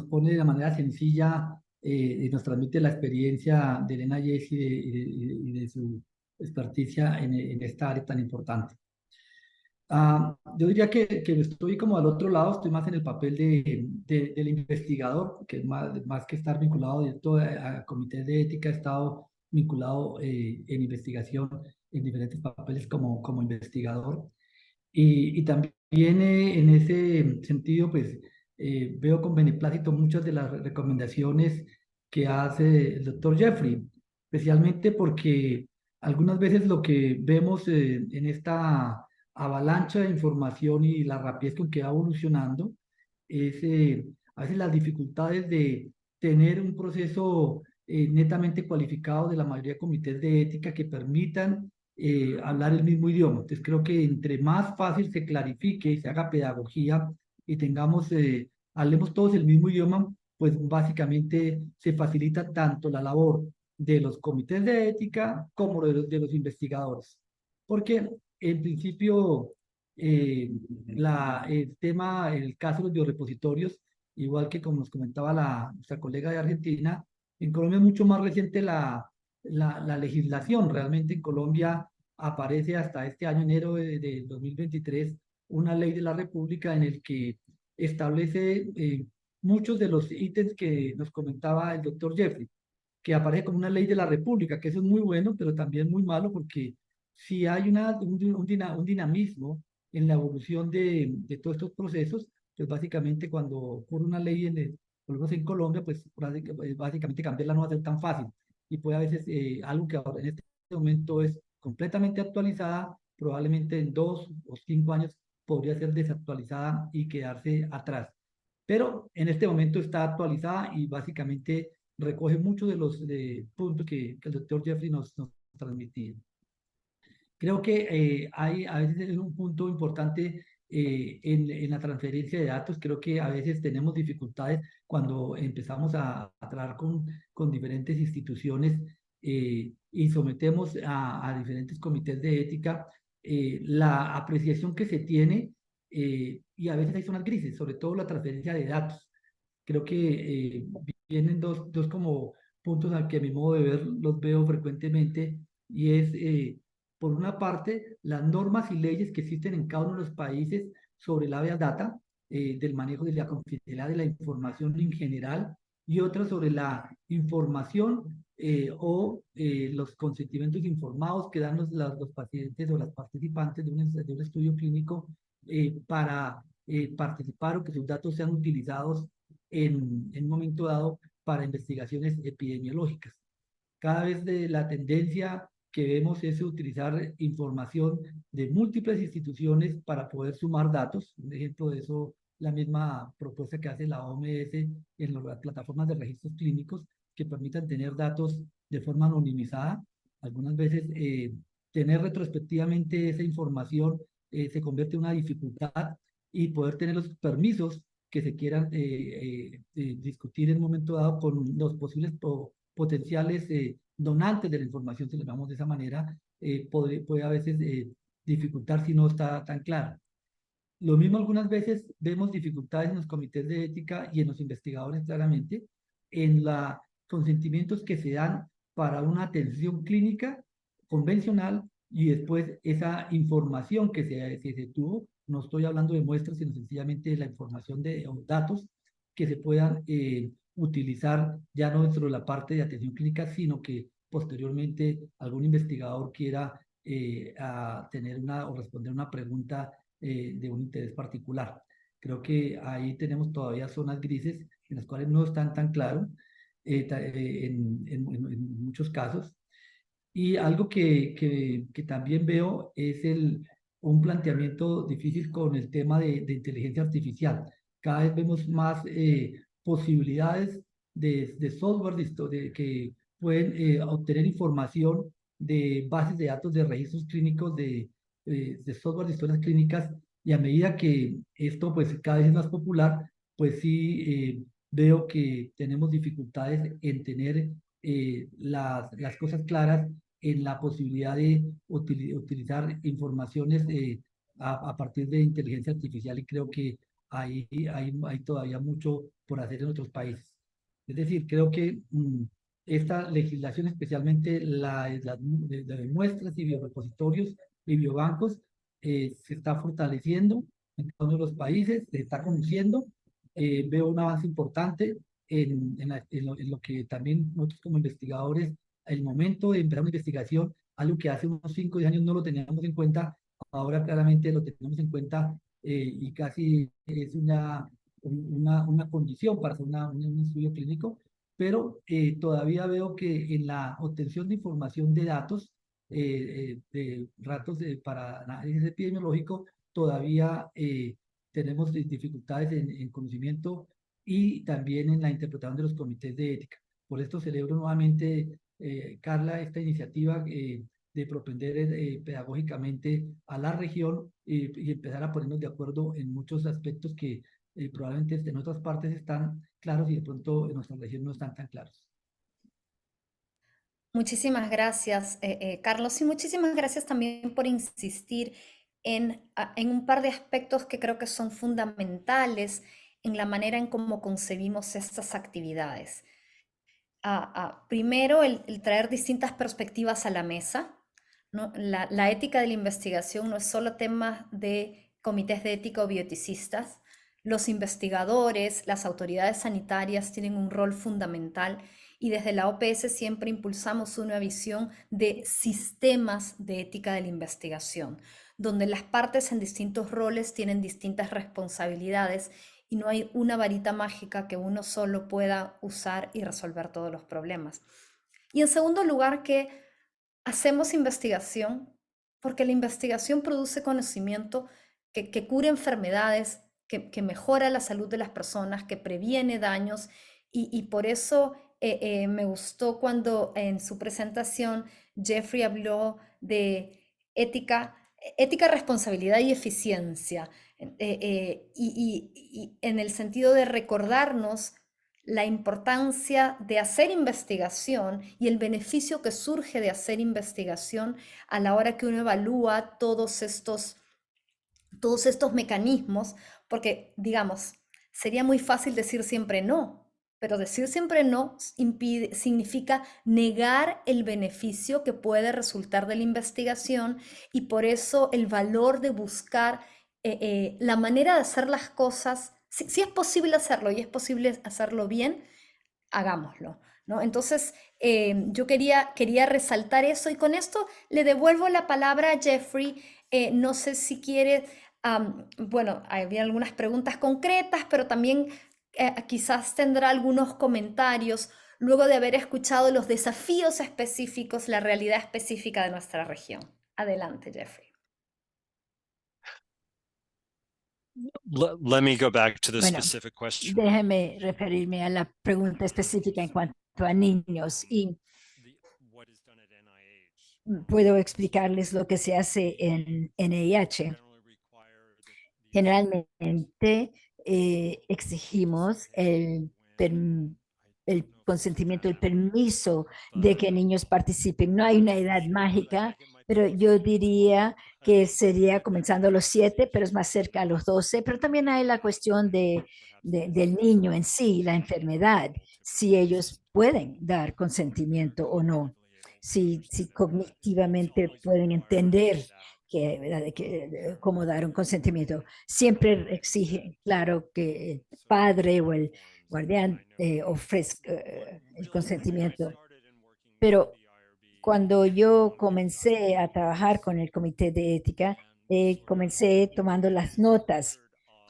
pone de manera sencilla y nos transmite la experiencia de Elena Yes y de su experticia en esta área tan importante. Yo diría que estoy como al otro lado, estoy más en el papel del investigador, que más que estar vinculado directo a comités de ética, he estado vinculado en investigación en diferentes papeles como investigador. Y también en ese sentido, pues veo con beneplácito muchas de las recomendaciones que hace el doctor Jeffrey, especialmente porque algunas veces lo que vemos en esta avalancha de información y la rapidez con que va evolucionando es a veces las dificultades de tener un proceso netamente cualificado de la mayoría de comités de ética que permitan hablar el mismo idioma. Entonces creo que entre más fácil se clarifique y se haga pedagogía y tengamos, hablemos todos el mismo idioma, pues básicamente se facilita tanto la labor de los comités de ética como de los investigadores. Porque en principio el caso de los biorepositorios, igual que como nos comentaba nuestra colega de Argentina, en Colombia es mucho más reciente la legislación. Realmente en Colombia aparece hasta este año, enero de 2023, una ley de la República en el que establece muchos de los ítems que nos comentaba el doctor Jeffrey, que aparece como una ley de la República, que eso es muy bueno, pero también muy malo, porque si hay un dinamismo en la evolución de todos estos procesos, pues básicamente cuando ocurre una ley por lo menos en Colombia, pues básicamente cambiarla no va a ser tan fácil. Y puede a veces algo que ahora en este momento es completamente actualizada, probablemente en 2 o 5 años podría ser desactualizada y quedarse atrás. Pero en este momento está actualizada y básicamente recoge muchos de los puntos que el doctor Jeffrey nos transmitía. Creo que hay a veces un punto importante en la transferencia de datos. Creo que a veces tenemos dificultades cuando empezamos a trabajar con diferentes instituciones y sometemos a diferentes comités de ética la apreciación que se tiene y a veces hay zonas grises, sobre todo la transferencia de datos. Creo que vienen dos como puntos al que a mi modo de ver los veo frecuentemente y es por una parte, las normas y leyes que existen en cada uno de los países sobre la big data, del manejo de la confidencialidad de la información en general, y otra sobre la información los consentimientos informados que dan los pacientes o las participantes de un estudio clínico para participar o que sus datos sean utilizados en un momento dado para investigaciones epidemiológicas. Cada vez la tendencia que vemos es utilizar información de múltiples instituciones para poder sumar datos. Un ejemplo de eso, la misma propuesta que hace la OMS en las plataformas de registros clínicos que permitan tener datos de forma anonimizada. Algunas veces tener retrospectivamente esa información se convierte en una dificultad y poder tener los permisos que se quieran discutir en un momento dado con los posibles potenciales donantes de la información, si le llamamos de esa manera, puede a veces dificultar si no está tan claro. Lo mismo algunas veces vemos dificultades en los comités de ética y en los investigadores claramente en los consentimientos que se dan para una atención clínica convencional y después esa información que se tuvo, no estoy hablando de muestras, sino sencillamente de la información de datos que se puedan utilizar ya no dentro de la parte de atención clínica, sino que posteriormente algún investigador quiera tener o responder una pregunta de un interés particular. Creo que ahí tenemos todavía zonas grises en las cuales no están tan claros en muchos casos. Y algo que también veo es un planteamiento difícil con el tema de inteligencia artificial. Cada vez vemos más posibilidades de software que pueden obtener información de bases de datos de registros clínicos, de software de historias clínicas, y a medida que esto pues cada vez es más popular, pues sí veo que tenemos dificultades en tener las cosas claras en la posibilidad de utilizar informaciones a partir de inteligencia artificial y creo que hay todavía mucho por hacer en otros países. Es decir, creo que esta legislación, especialmente la de muestras y biorepositorios y biobancos, se está fortaleciendo en todos los países, se está conociendo. Veo un avance importante en lo que también nosotros como investigadores, el momento de empezar una investigación, algo que hace unos 5 o 10 años no lo teníamos en cuenta, ahora claramente lo tenemos en cuenta y casi es una condición para hacer un estudio clínico, pero todavía veo que en la obtención de información de datos, para análisis epidemiológico, todavía tenemos dificultades en conocimiento y también en la interpretación de los comités de ética. Por esto celebro nuevamente, Carla, esta iniciativa de propender pedagógicamente a la región y empezar a ponernos de acuerdo en muchos aspectos que probablemente en otras partes están claros y de pronto en nuestra región no están tan claros. Muchísimas gracias, Carlos, y muchísimas gracias también por insistir en un par de aspectos que creo que son fundamentales en la manera en cómo concebimos estas actividades. Primero, el traer distintas perspectivas a la mesa, ¿no? La ética de la investigación no es solo tema de comités de ética o bioeticistas. Los investigadores, las autoridades sanitarias tienen un rol fundamental Y desde la OPS siempre impulsamos una visión de sistemas de ética de la investigación, donde las partes en distintos roles tienen distintas responsabilidades y no hay una varita mágica que uno solo pueda usar y resolver todos los problemas. Y en segundo lugar, que hacemos investigación porque la investigación produce conocimiento que cura enfermedades, que mejora la salud de las personas, que previene daños y por eso me gustó cuando en su presentación Jeffrey habló de ética, responsabilidad y eficiencia, y en el sentido de recordarnos la importancia de hacer investigación y el beneficio que surge de hacer investigación a la hora que uno evalúa todos estos mecanismos, porque, digamos, sería muy fácil decir siempre no, pero decir siempre no significa negar el beneficio que puede resultar de la investigación y por eso el valor de buscar la manera de hacer las cosas. Si es posible hacerlo y es posible hacerlo bien, hagámoslo, ¿no? Entonces, yo quería resaltar eso y con esto le devuelvo la palabra a Jeffrey. No sé si quiere, bueno, había algunas preguntas concretas, pero también quizás tendrá algunos comentarios luego de haber escuchado los desafíos específicos, la realidad específica de nuestra región. Adelante, Jeffrey. Let me go back to the Bueno, specific question. déjeme referirme a la pregunta específica en cuanto a niños y What is done at NIH puedo explicarles lo que se hace en NIH. generally require that the Generalmente exigimos el consentimiento, el permiso de que niños participen. No hay una edad mágica, pero yo diría que sería comenzando a los 7, pero es más cerca a los 12. Pero también hay la cuestión del niño en sí, la enfermedad, si ellos pueden dar consentimiento o no, si cognitivamente pueden entender cómo dar un consentimiento. Siempre exige, claro, que el padre o el guardián ofrezca el consentimiento. Pero cuando yo comencé a trabajar con el comité de ética, comencé tomando las notas.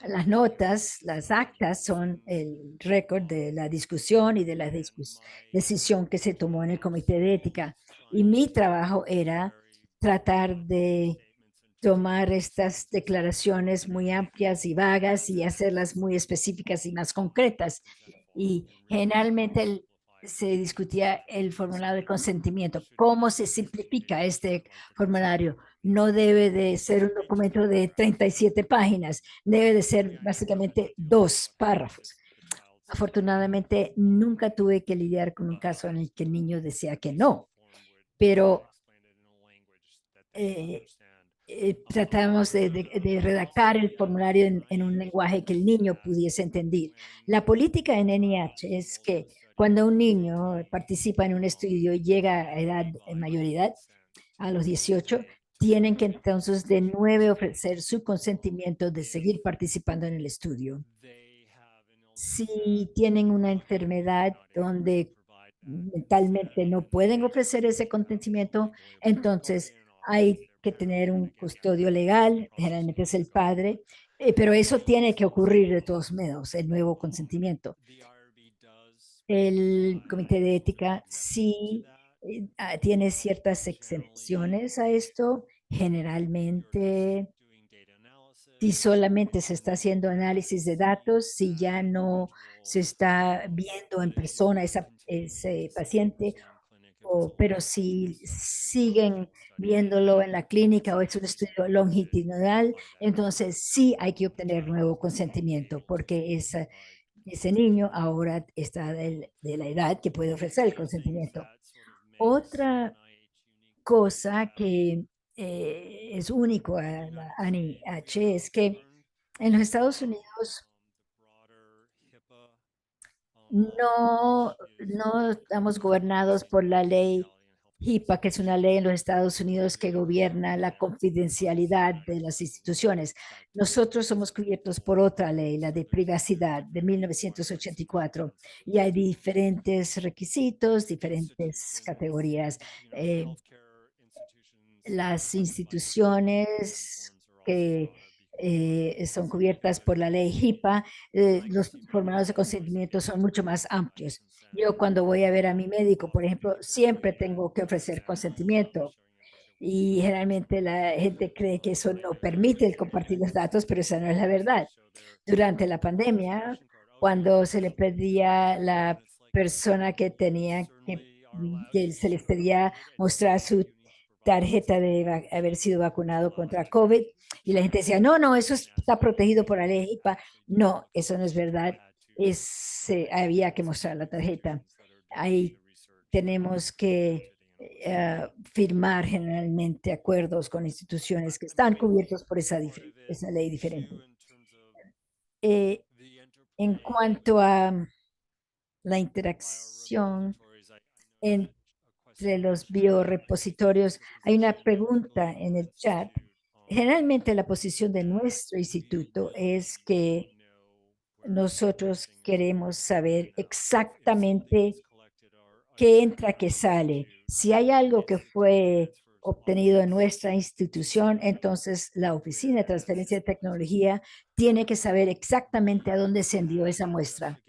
Las notas, las actas son el récord de la discusión y de la decisión que se tomó en el comité de ética. Y mi trabajo era tratar de tomar estas declaraciones muy amplias y vagas y hacerlas muy específicas y más concretas. Y generalmente se discutía el formulario de consentimiento. ¿Cómo se simplifica este formulario? No debe de ser un documento de 37 páginas, debe de ser básicamente 2 párrafos. Afortunadamente, nunca tuve que lidiar con un caso en el que el niño decía que no, pero tratamos de redactar el formulario en un lenguaje que el niño pudiese entender. La política en NIH es que cuando un niño participa en un estudio y llega a edad, mayoridad, a los 18, tienen que entonces de nuevo ofrecer su consentimiento de seguir participando en el estudio. Si tienen una enfermedad donde mentalmente no pueden ofrecer ese consentimiento, entonces hay que tener un custodio legal, generalmente es el padre, pero eso tiene que ocurrir de todos modos, el nuevo consentimiento. El comité de ética sí tiene ciertas excepciones a esto, generalmente si solamente se está haciendo análisis de datos, si ya no se está viendo en persona ese paciente, pero si siguen viéndolo en la clínica o es un estudio longitudinal, entonces sí hay que obtener nuevo consentimiento porque ese niño ahora está de la edad que puede ofrecer el consentimiento. Otra cosa que es único a la NIH es que en los Estados Unidos no estamos gobernados por la ley HIPAA, que es una ley en los Estados Unidos que gobierna la confidencialidad de las instituciones. Nosotros somos cubiertos por otra ley, la de privacidad de 1984, y hay diferentes requisitos, diferentes categorías. Las instituciones que son cubiertas por la ley HIPAA, los formularios de consentimiento son mucho más amplios. Yo cuando voy a ver a mi médico, por ejemplo, siempre tengo que ofrecer consentimiento y generalmente la gente cree que eso no permite el compartir los datos, pero esa no es la verdad. Durante la pandemia, cuando se le pedía la persona que tenía que se les pedía mostrar su tarjeta de haber sido vacunado contra COVID y la gente decía, no, no, eso está protegido por la ley HIPAA. No, eso no es verdad. Había que mostrar la tarjeta. Ahí tenemos que firmar generalmente acuerdos con instituciones que están cubiertos por esa ley diferente. En cuanto a la interacción entre los biorepositorios, hay una pregunta en el chat. Generalmente la posición de nuestro instituto es que nosotros queremos saber exactamente qué entra, qué sale. Si hay algo que fue obtenido en nuestra institución, entonces la Oficina de Transferencia de Tecnología tiene que saber exactamente a dónde se envió esa muestra.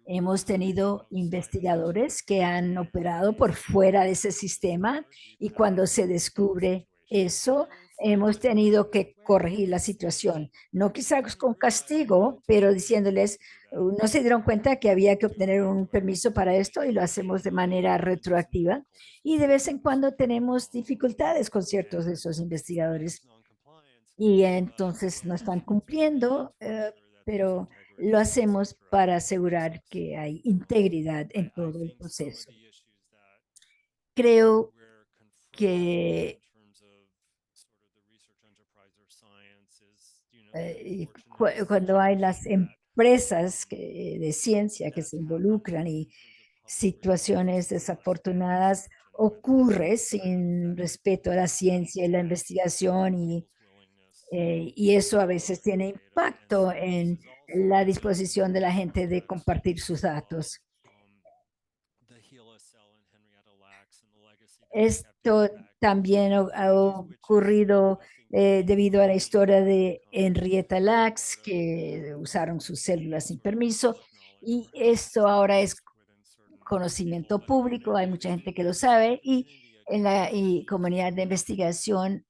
Hemos tenido investigadores que han operado por fuera de ese sistema y cuando se descubre eso, hemos tenido que corregir la situación. No quizás con castigo, pero diciéndoles, no se dieron cuenta que había que obtener un permiso para esto y lo hacemos de manera retroactiva. Y de vez en cuando tenemos dificultades con ciertos de esos investigadores y entonces no están cumpliendo, pero lo hacemos para asegurar que hay integridad en todo el proceso. Creo que cuando hay las empresas de ciencia que se involucran y situaciones desafortunadas ocurre sin respeto a la ciencia y la investigación y eso a veces tiene impacto en la disposición de la gente de compartir sus datos. Esto también ha ocurrido debido a la historia de Henrietta Lacks, que usaron sus células sin permiso, y esto ahora es conocimiento público, hay mucha gente que lo sabe, y en la comunidad de investigación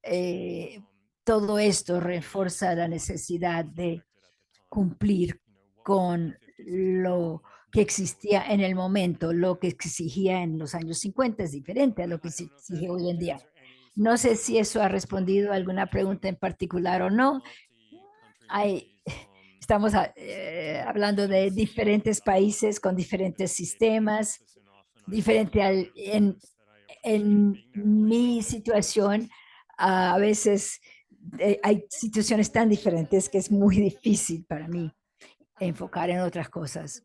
todo esto refuerza la necesidad de cumplir con lo que existía en el momento. Lo que exigía en los años 50 es diferente a lo que se exige hoy en día. No sé si eso ha respondido a alguna pregunta en particular o no. Estamos hablando de diferentes países con diferentes sistemas, diferente en mi situación. A veces hay situaciones tan diferentes que es muy difícil para mí enfocar en otras cosas.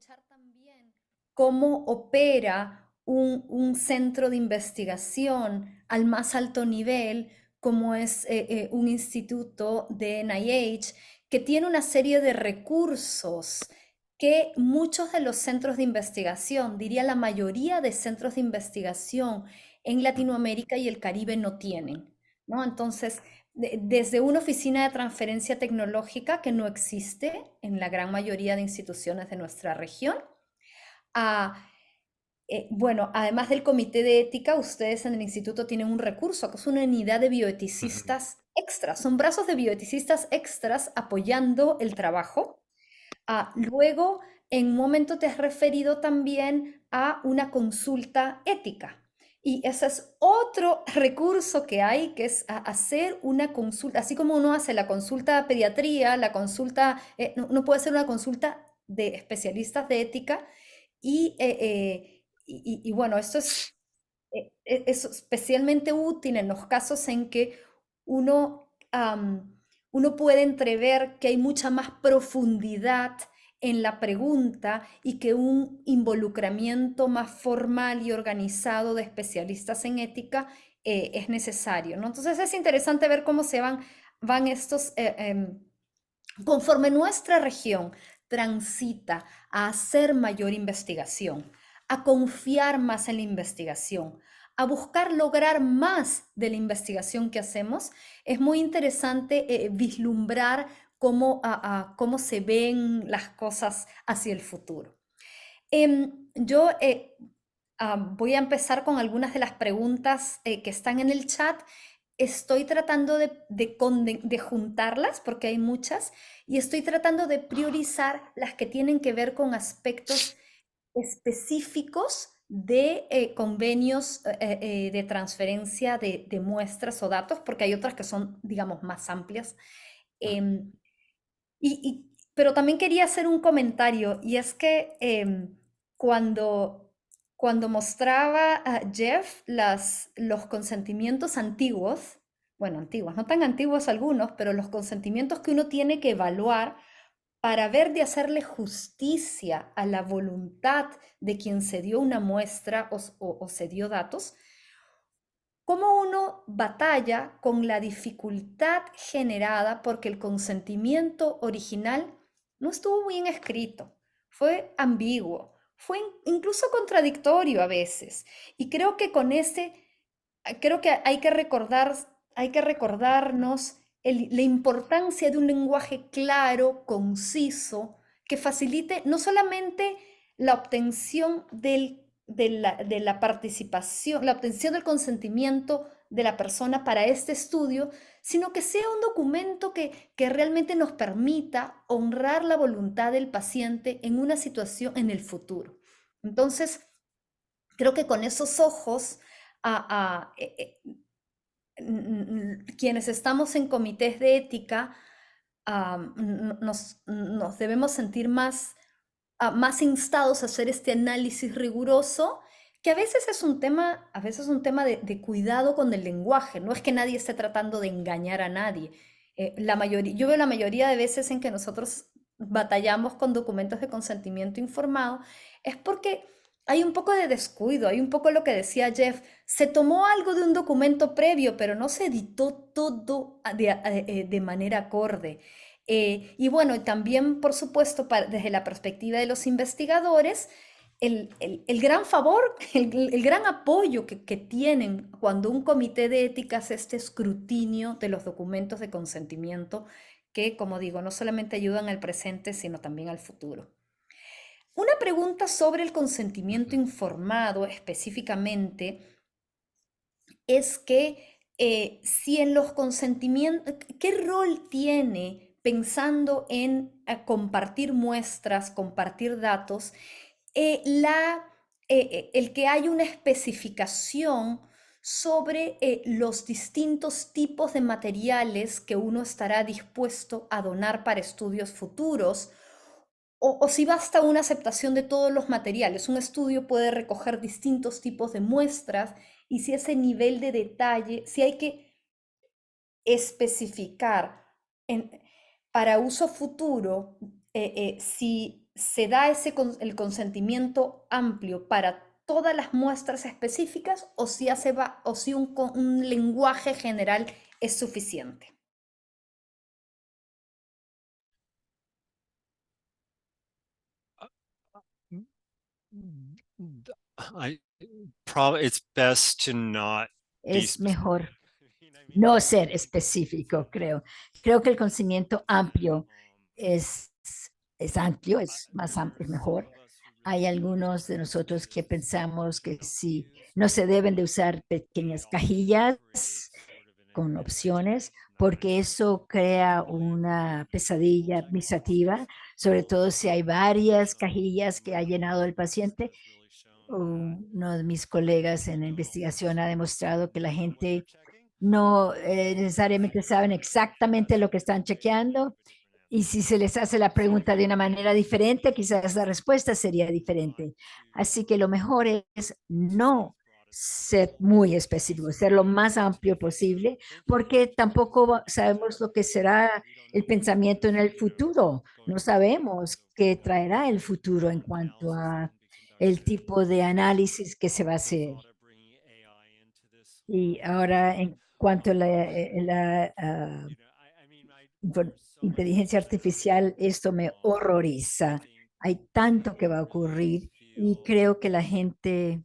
¿Cómo opera un centro de investigación al más alto nivel, como es un instituto de NIH, que tiene una serie de recursos que muchos de los centros de investigación, diría la mayoría de centros de investigación en Latinoamérica y el Caribe no tienen, ¿no? Entonces, desde una oficina de transferencia tecnológica que no existe en la gran mayoría de instituciones de nuestra región, bueno, además del comité de ética, ustedes en el instituto tienen un recurso que es una unidad de bioeticistas extras, son brazos de bioeticistas extras apoyando el trabajo. Luego, en un momento te has referido también a una consulta ética. Y ese es otro recurso que hay, que es hacer una consulta, así como uno hace la consulta de pediatría, la consulta, no puede ser una consulta de especialistas de ética. Y bueno, esto es especialmente útil en los casos en que uno puede entrever que hay mucha más profundidad en la pregunta y que un involucramiento más formal y organizado de especialistas en ética es necesario, ¿no? Entonces es interesante ver cómo se van estos, conforme nuestra región transita a hacer mayor investigación, a confiar más en la investigación, a buscar lograr más de la investigación que hacemos, es muy interesante vislumbrar cómo se ven las cosas hacia el futuro. Yo voy a empezar con algunas de las preguntas que están en el chat. Estoy tratando de juntarlas porque hay muchas y estoy tratando de priorizar las que tienen que ver con aspectos específicos de convenios de transferencia de muestras o datos, porque hay otras que son, digamos, más amplias. Pero también quería hacer un comentario, y es que cuando mostraba a Jeff los consentimientos antiguos, bueno, antiguos, no tan antiguos algunos, pero los consentimientos que uno tiene que evaluar para ver de hacerle justicia a la voluntad de quien se dio una muestra o se dio datos, cómo uno batalla con la dificultad generada porque el consentimiento original no estuvo bien escrito, fue ambiguo, fue incluso contradictorio a veces. Y creo que creo que hay que recordarnos la importancia de un lenguaje claro, conciso, que facilite no solamente la obtención de la participación, la obtención del consentimiento de la persona para este estudio, sino que sea un documento que realmente nos permita honrar la voluntad del paciente en una situación en el futuro. Entonces, creo que con esos ojos, quienes estamos en comités de ética, nos debemos sentir más instados a hacer este análisis riguroso, que a veces es un tema, de cuidado con el lenguaje. No es que nadie esté tratando de engañar a nadie. Yo veo la mayoría de veces en que nosotros batallamos con documentos de consentimiento informado, es porque hay un poco de descuido, hay un poco lo que decía Jeff, se tomó algo de un documento previo, pero no se editó todo de manera acorde. Y bueno, también, por supuesto, desde la perspectiva de los investigadores, el gran favor, el gran apoyo que tienen cuando un comité de ética hace este escrutinio de los documentos de consentimiento, que, como digo, no solamente ayudan al presente, sino también al futuro. Una pregunta sobre el consentimiento informado específicamente es que si en los consentimientos, ¿qué rol tiene, pensando en compartir muestras, compartir datos, el que hay una especificación sobre los distintos tipos de materiales que uno estará dispuesto a donar para estudios futuros? O si basta una aceptación de todos los materiales? Un estudio puede recoger distintos tipos de muestras, y si ese nivel de detalle, si hay que especificar para uso futuro, si se da el consentimiento amplio para todas las muestras específicas, o si un lenguaje general es suficiente. It's best to not be Es mejor no ser específico, creo. Creo que el conocimiento amplio es amplio, es más amplio, es mejor. Hay algunos de nosotros que pensamos que sí, no se deben de usar pequeñas cajillas con opciones, porque eso crea una pesadilla administrativa, sobre todo si hay varias cajillas que ha llenado el paciente. Uno de mis colegas en la investigación ha demostrado que la gente no necesariamente saben exactamente lo que están chequeando, y si se les hace la pregunta de una manera diferente, quizás la respuesta sería diferente. Así que lo mejor es no ser muy específico, ser lo más amplio posible, porque tampoco sabemos lo que será el pensamiento en el futuro. No sabemos qué traerá el futuro en cuanto a el tipo de análisis que se va a hacer. Y ahora, en cuanto a inteligencia artificial, esto me horroriza. Hay tanto que va a ocurrir y creo que la gente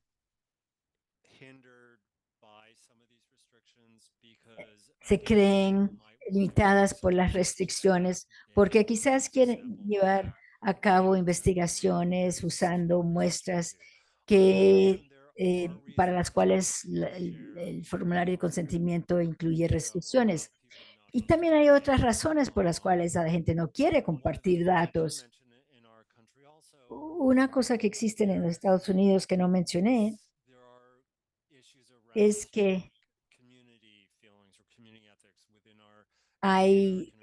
se creen limitadas por las restricciones porque quizás quieren llevar a cabo investigaciones usando muestras que para las cuales el formulario de consentimiento incluye restricciones. Y también hay otras razones por las cuales la gente no quiere compartir datos. Una cosa que existe en los Estados Unidos que no mencioné es que hay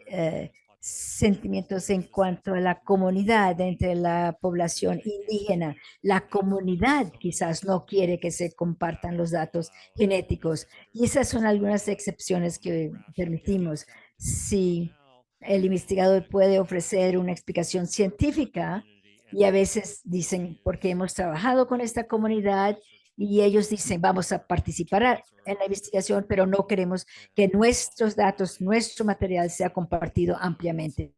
sentimientos en cuanto a la comunidad entre la población indígena. La comunidad quizás no quiere que se compartan los datos genéticos y esas son algunas excepciones que permitimos. Si el investigador puede ofrecer una explicación científica y a veces dicen, porque hemos trabajado con esta comunidad y ellos dicen, vamos a participar en la investigación, pero no queremos que nuestros datos, nuestro material sea compartido ampliamente.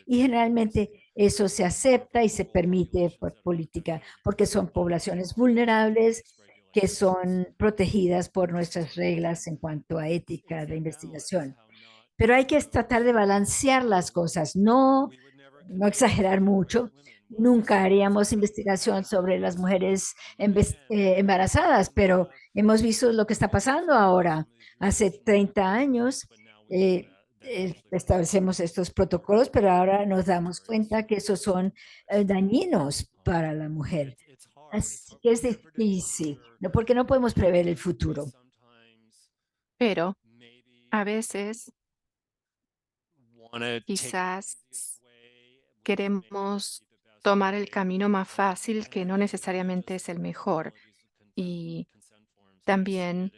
Y generalmente eso se acepta y se permite por política, porque son poblaciones vulnerables que son protegidas por nuestras reglas en cuanto a ética de investigación. Pero hay que tratar de balancear las cosas, no exagerar mucho. Nunca haríamos investigación sobre las mujeres embarazadas, pero hemos visto lo que está pasando ahora. Hace 30 años establecemos estos protocolos, pero ahora nos damos cuenta que esos son dañinos para la mujer. Así que es difícil, ¿no? Porque no podemos prever el futuro. Pero a veces quizás queremos tomar el camino más fácil que no necesariamente es el mejor. Y también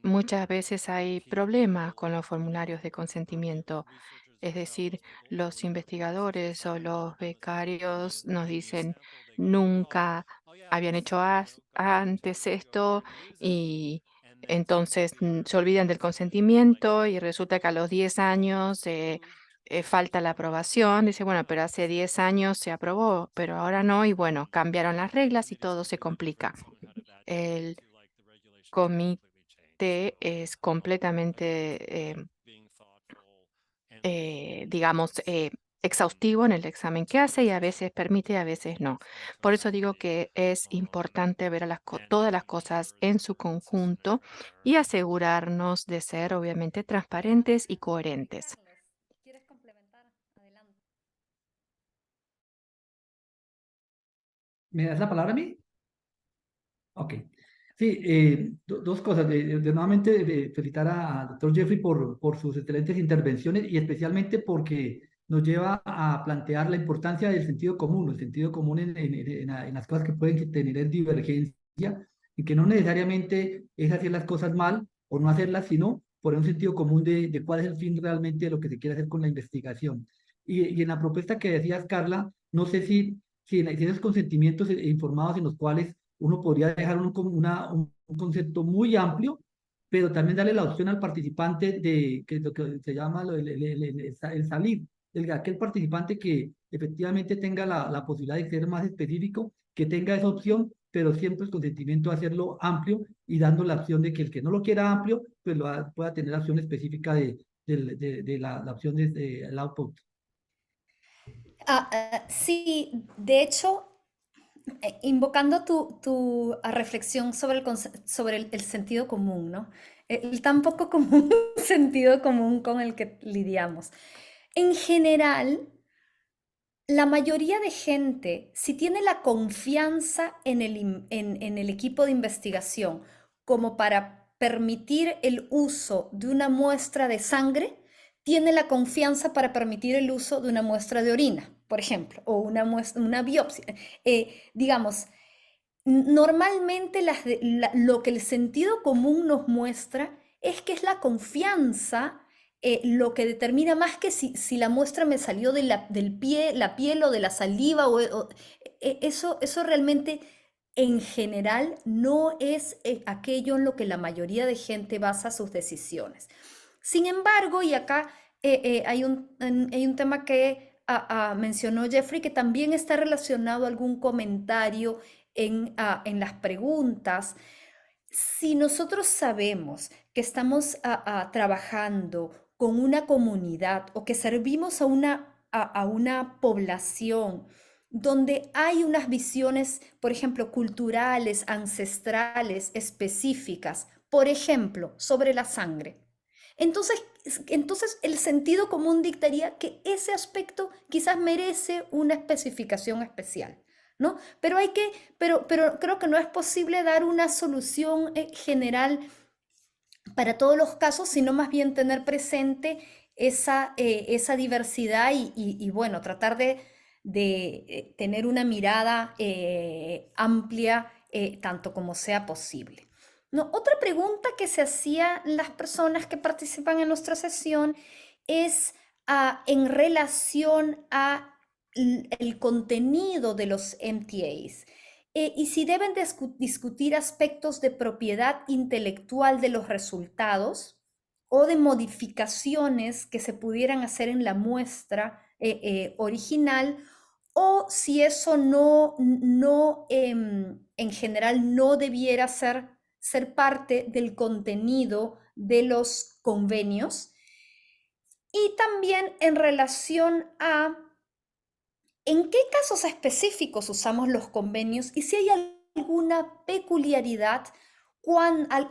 muchas veces hay problemas con los formularios de consentimiento. Es decir, los investigadores o los becarios nos dicen, nunca habían hecho antes esto y entonces se olvidan del consentimiento y resulta que a los 10 años falta la aprobación. Dice, bueno, pero hace 10 años se aprobó, pero ahora no y bueno, cambiaron las reglas y todo se complica. El comité es completamente digamos, exhaustivo en el examen que hace y a veces permite y a veces no. Por eso digo que es importante ver a todas las cosas en su conjunto y asegurarnos de ser obviamente transparentes y coherentes. Carlos, ¿quieres complementar? Adelante. ¿Me das la palabra a mí? Ok. Sí, dos cosas. Nuevamente, felicitar al doctor Jeffrey por sus excelentes intervenciones y especialmente porque nos lleva a plantear la importancia del sentido común, el sentido común en las cosas que pueden tener divergencia y que no necesariamente es hacer las cosas mal o no hacerlas, sino por un sentido común de cuál es el fin realmente de lo que se quiere hacer con la investigación. Y en la propuesta que decías, Carla, no sé si esos consentimientos informados en los cuales uno podría dejar un concepto muy amplio, pero también darle la opción al participante de que lo que se llama el salir, aquel participante que efectivamente tenga la posibilidad de ser más específico, que tenga esa opción, pero siempre el consentimiento de hacerlo amplio y dando la opción de que el que no lo quiera amplio, pues pueda tener la opción específica de la opción del output. Sí, de hecho, invocando tu reflexión sobre sobre el sentido común, ¿no? El tan poco común sentido común con el que lidiamos. En general, la mayoría de gente, si tiene la confianza en el equipo de investigación como para permitir el uso de una muestra de sangre, tiene la confianza para permitir el uso de una muestra de orina, por ejemplo, o una biopsia. Digamos, normalmente lo que el sentido común nos muestra es que es la confianza lo que determina más que si la muestra me salió de la piel o de la saliva, eso realmente en general no es aquello en lo que la mayoría de gente basa sus decisiones. Sin embargo, y acá hay un tema que mencionó Jeffrey, que también está relacionado a algún comentario en las preguntas. Si nosotros sabemos que estamos trabajando con una comunidad o que servimos a una población donde hay unas visiones, por ejemplo, culturales, ancestrales, específicas, por ejemplo, sobre la sangre, entonces el sentido común dictaría que ese aspecto quizás merece una especificación especial, ¿no? Pero creo que no es posible dar una solución general para todos los casos, sino más bien tener presente esa diversidad y bueno, tratar de tener una mirada amplia tanto como sea posible. No, otra pregunta que se hacían las personas que participan en nuestra sesión es en relación a el contenido de los MTAs y si deben discutir aspectos de propiedad intelectual de los resultados o de modificaciones que se pudieran hacer en la muestra original, o si eso en general no debiera ser parte del contenido de los convenios. Y también en relación a en qué casos específicos usamos los convenios y si hay alguna peculiaridad,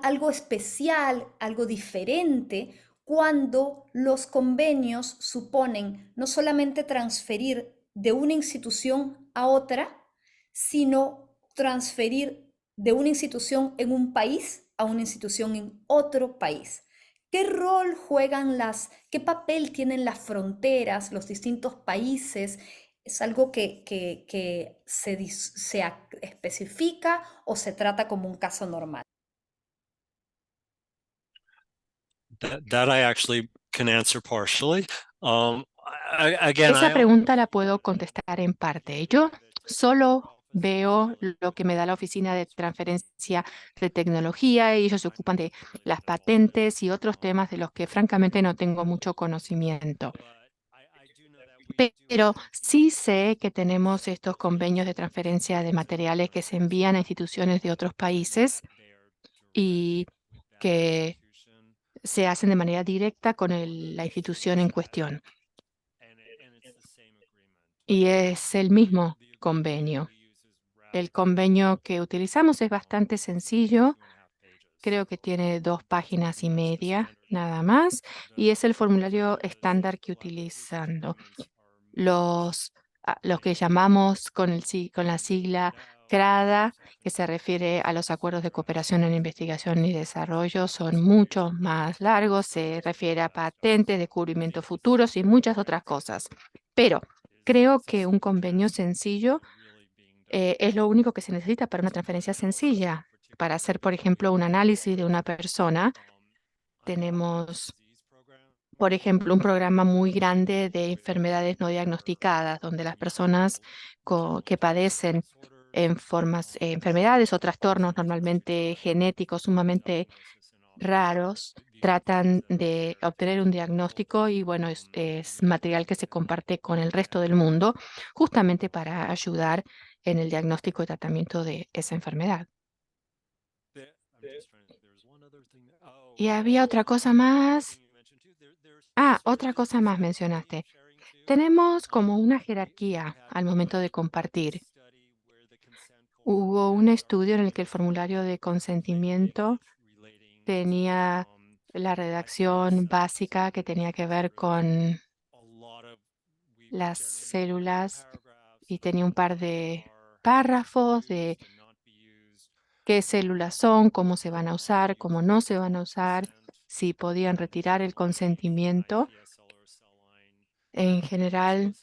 algo especial, algo diferente, cuando los convenios suponen no solamente transferir de una institución a otra, sino transferir de una institución en un país a una institución en otro país. ¿Qué rol juegan qué papel tienen las fronteras, los distintos países? ¿Es algo que se especifica o se trata como un caso normal? That I actually can answer partially. Again, Esa pregunta la puedo contestar en parte. Yo solo veo lo que me da la Oficina de Transferencia de Tecnología y ellos se ocupan de las patentes y otros temas de los que francamente no tengo mucho conocimiento. Pero sí sé que tenemos estos convenios de transferencia de materiales que se envían a instituciones de otros países y que se hacen de manera directa con la institución en cuestión. Y es el mismo convenio. El convenio que utilizamos es bastante sencillo. Creo que tiene 2 páginas y media, nada más. Y es el formulario estándar que utilizando. Los que llamamos con la sigla CRADA, que se refiere a los acuerdos de cooperación en investigación y desarrollo, son mucho más largos, se refiere a patentes, descubrimientos futuros y muchas otras cosas. Pero creo que un convenio sencillo es lo único que se necesita para una transferencia sencilla. Para hacer, por ejemplo, un análisis de una persona, tenemos, por ejemplo, un programa muy grande de enfermedades no diagnosticadas, donde las personas que padecen enfermedades o trastornos normalmente genéticos sumamente raros, tratan de obtener un diagnóstico y bueno, es material que se comparte con el resto del mundo justamente para ayudar en el diagnóstico y tratamiento de esa enfermedad. Y había otra cosa más. Otra cosa más mencionaste. Tenemos como una jerarquía al momento de compartir. Hubo un estudio en el que el formulario de consentimiento tenía la redacción básica que tenía que ver con las células y tenía un par de párrafos de qué células son, cómo se van a usar, cómo no se van a usar, si podían retirar el consentimiento. En general,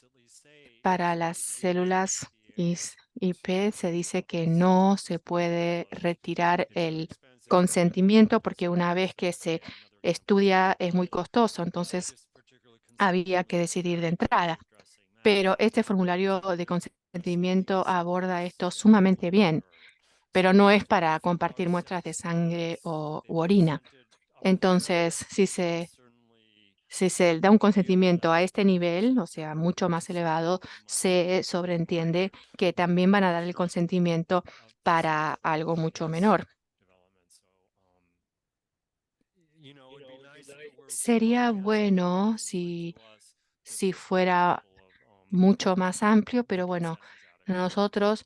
para las células IP se dice que no se puede retirar el consentimiento porque una vez que se estudia es muy costoso, entonces había que decidir de entrada. Pero este formulario de consentimiento aborda esto sumamente bien, pero no es para compartir muestras de sangre u orina. Entonces, si se da un consentimiento a este nivel, o sea, mucho más elevado, se sobreentiende que también van a dar el consentimiento para algo mucho menor. Sería bueno si fuera mucho más amplio, pero bueno, nosotros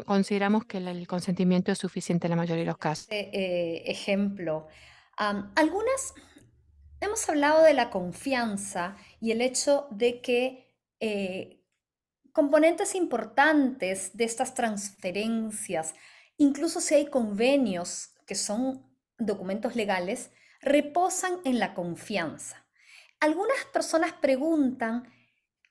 consideramos que el consentimiento es suficiente en la mayoría de los casos. Ejemplo, hemos hablado de la confianza y el hecho de que componentes importantes de estas transferencias, incluso si hay convenios que son documentos legales, reposan en la confianza. Algunas personas preguntan,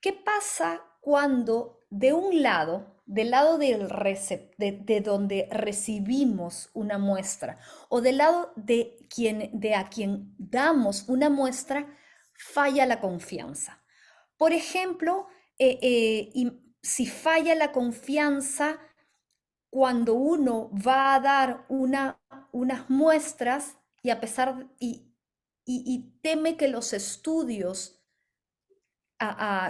¿qué pasa cuando de un lado, del lado de donde recibimos una muestra o del lado de a quien damos una muestra, falla la confianza? Por ejemplo, si falla la confianza cuando uno va a dar unas muestras y a pesar y teme que los estudios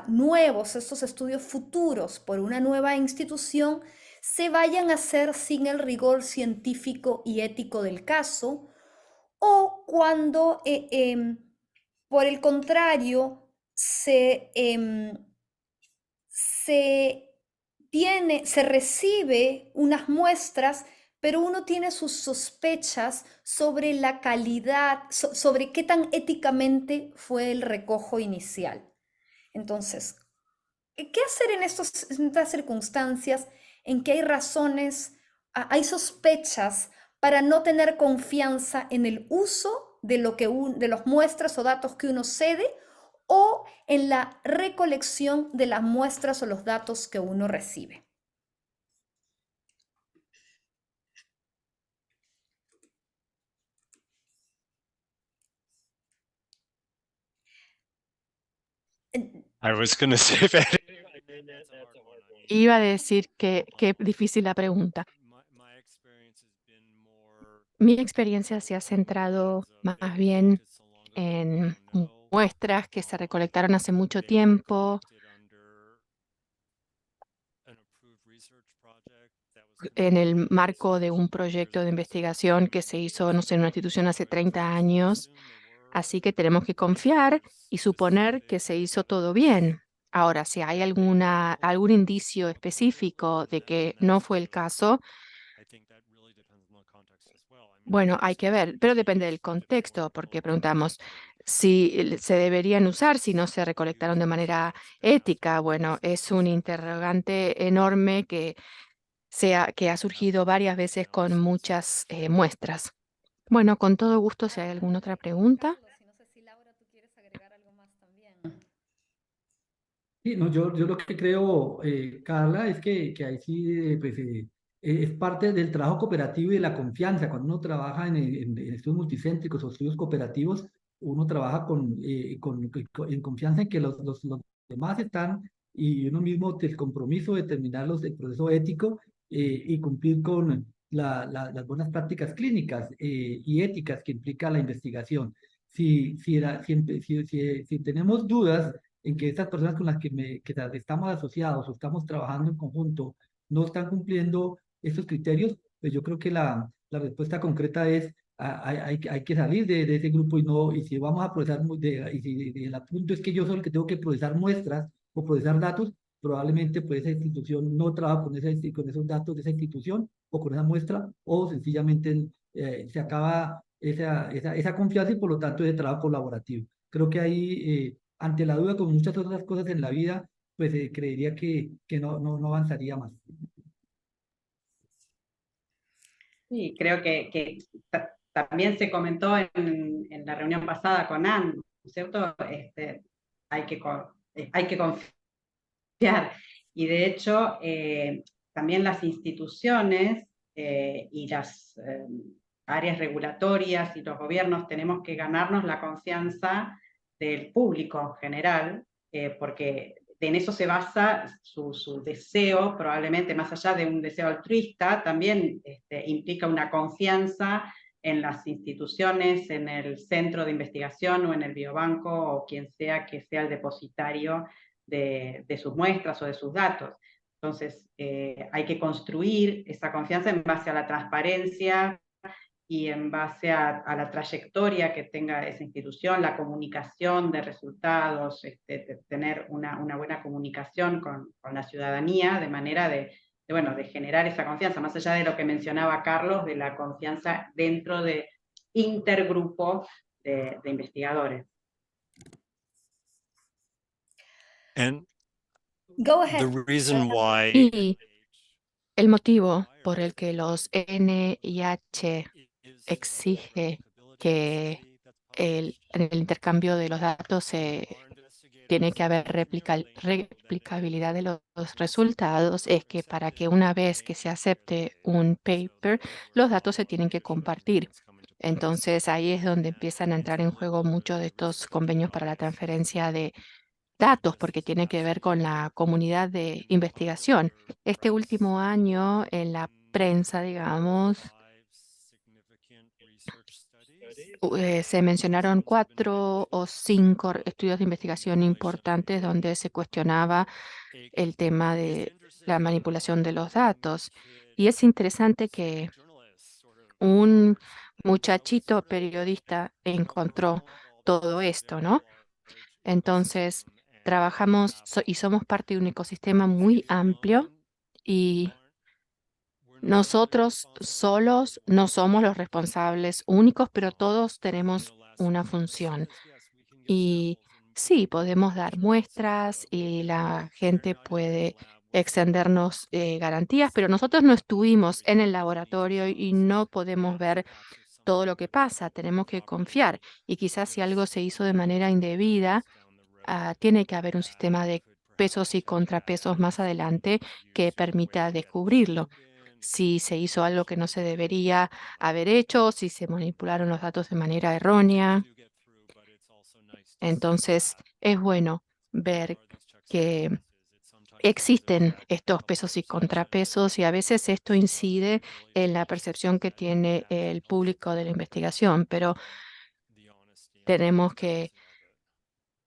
nuevos, estos estudios futuros por una nueva institución, se vayan a hacer sin el rigor científico y ético del caso, o cuando, por el contrario, se recibe unas muestras, pero uno tiene sus sospechas sobre la calidad, sobre qué tan éticamente fue el recojo inicial. Entonces, ¿qué hacer en estas circunstancias en que hay razones, hay sospechas para no tener confianza en el uso de las muestras o datos que uno cede o en la recolección de las muestras o los datos que uno recibe? I was going to say that. Iba a decir que qué difícil la pregunta. Mi experiencia se ha centrado más bien en muestras que se recolectaron hace mucho tiempo, en el marco de un proyecto de investigación que se hizo, no sé, en una institución hace 30 años. Así que tenemos que confiar y suponer que se hizo todo bien. Ahora, si hay algún indicio específico de que no fue el caso, bueno, hay que ver, pero depende del contexto, porque preguntamos si se deberían usar, si no se recolectaron de manera ética. Bueno, es un interrogante enorme que ha surgido varias veces con muchas muestras. Bueno, con todo gusto, si hay alguna otra pregunta. Carlos, y no sé si Laura, tú quieres agregar algo más también. Sí, no, yo lo que creo, Carla, es que ahí sí pues, es parte del trabajo cooperativo y de la confianza. Cuando uno trabaja en estudios multicéntricos o estudios cooperativos, uno trabaja en confianza en que los demás están y uno mismo el compromiso de terminar el proceso ético y cumplir con las buenas prácticas clínicas y éticas que implica la investigación. Si tenemos dudas en que estas personas con las que estamos asociados o estamos trabajando en conjunto no están cumpliendo estos criterios, pues yo creo que la respuesta concreta es hay que salir de ese grupo y si vamos a procesar, y si el apunto es que yo soy el que tengo que procesar muestras o procesar datos, probablemente pues esa institución no trabaja con esos datos de esa institución o con esa muestra o sencillamente se acaba esa confianza y por lo tanto ese trabajo colaborativo. Creo que ahí ante la duda, como muchas otras cosas en la vida, pues creería que no avanzaría más. Sí, creo que también se comentó en la reunión pasada con Anne, ¿no es cierto? Hay que confiar. Y de hecho, también las instituciones y áreas regulatorias y los gobiernos tenemos que ganarnos la confianza del público en general, porque en eso se basa su deseo, probablemente más allá de un deseo altruista, también implica una confianza en las instituciones, en el centro de investigación o en el biobanco o quien sea que sea el depositario de sus muestras o de sus datos. Entonces, hay que construir esa confianza en base a la transparencia y en base a la trayectoria que tenga esa institución, la comunicación de resultados, tener una buena comunicación con la ciudadanía, de manera de generar esa confianza, más allá de lo que mencionaba Carlos, de la confianza dentro de intergrupo de investigadores. And Go the ahead. reason why Y el motivo por el que los NIH exige que en el intercambio de los datos tiene que haber replicabilidad de los resultados es que para que una vez que se acepte un paper, los datos se tienen que compartir. Entonces ahí es donde empiezan a entrar en juego muchos de estos convenios para la transferencia de datos, porque tiene que ver con la comunidad de investigación. Este último año en la prensa, digamos, se mencionaron 4 o 5 estudios de investigación importantes donde se cuestionaba el tema de la manipulación de los datos. Y es interesante que un muchachito periodista encontró todo esto, ¿no? Entonces, trabajamos y somos parte de un ecosistema muy amplio y nosotros solos no somos los responsables únicos, pero todos tenemos una función. Y sí, podemos dar muestras y la gente puede extendernos garantías, pero nosotros no estuvimos en el laboratorio y no podemos ver todo lo que pasa. Tenemos que confiar. Y quizás si algo se hizo de manera indebida, tiene que haber un sistema de pesos y contrapesos más adelante que permita descubrirlo. Si se hizo algo que no se debería haber hecho, si se manipularon los datos de manera errónea. Entonces, es bueno ver que existen estos pesos y contrapesos y a veces esto incide en la percepción que tiene el público de la investigación, pero tenemos que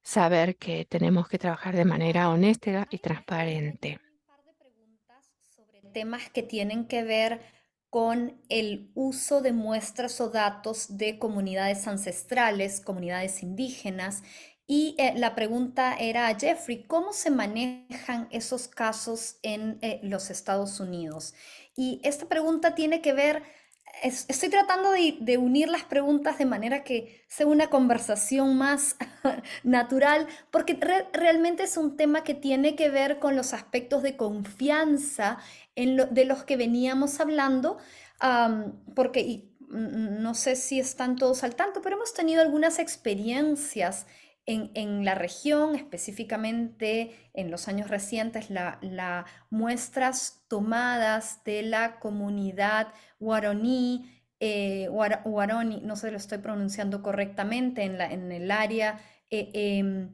saber que tenemos que trabajar de manera honesta y transparente. Un par de preguntas sobre temas que tienen que ver con el uso de muestras o datos de comunidades ancestrales, comunidades indígenas. Y la pregunta era a Jeffrey, ¿cómo se manejan esos casos en los Estados Unidos? Y esta pregunta tiene que ver, estoy tratando de unir las preguntas de manera que sea una conversación más natural, porque realmente es un tema que tiene que ver con los aspectos de confianza de los que veníamos hablando, porque no sé si están todos al tanto, pero hemos tenido algunas experiencias en la región, específicamente en los años recientes, muestras tomadas de la comunidad Waorani, Waorani, no sé si lo estoy pronunciando correctamente, en el área de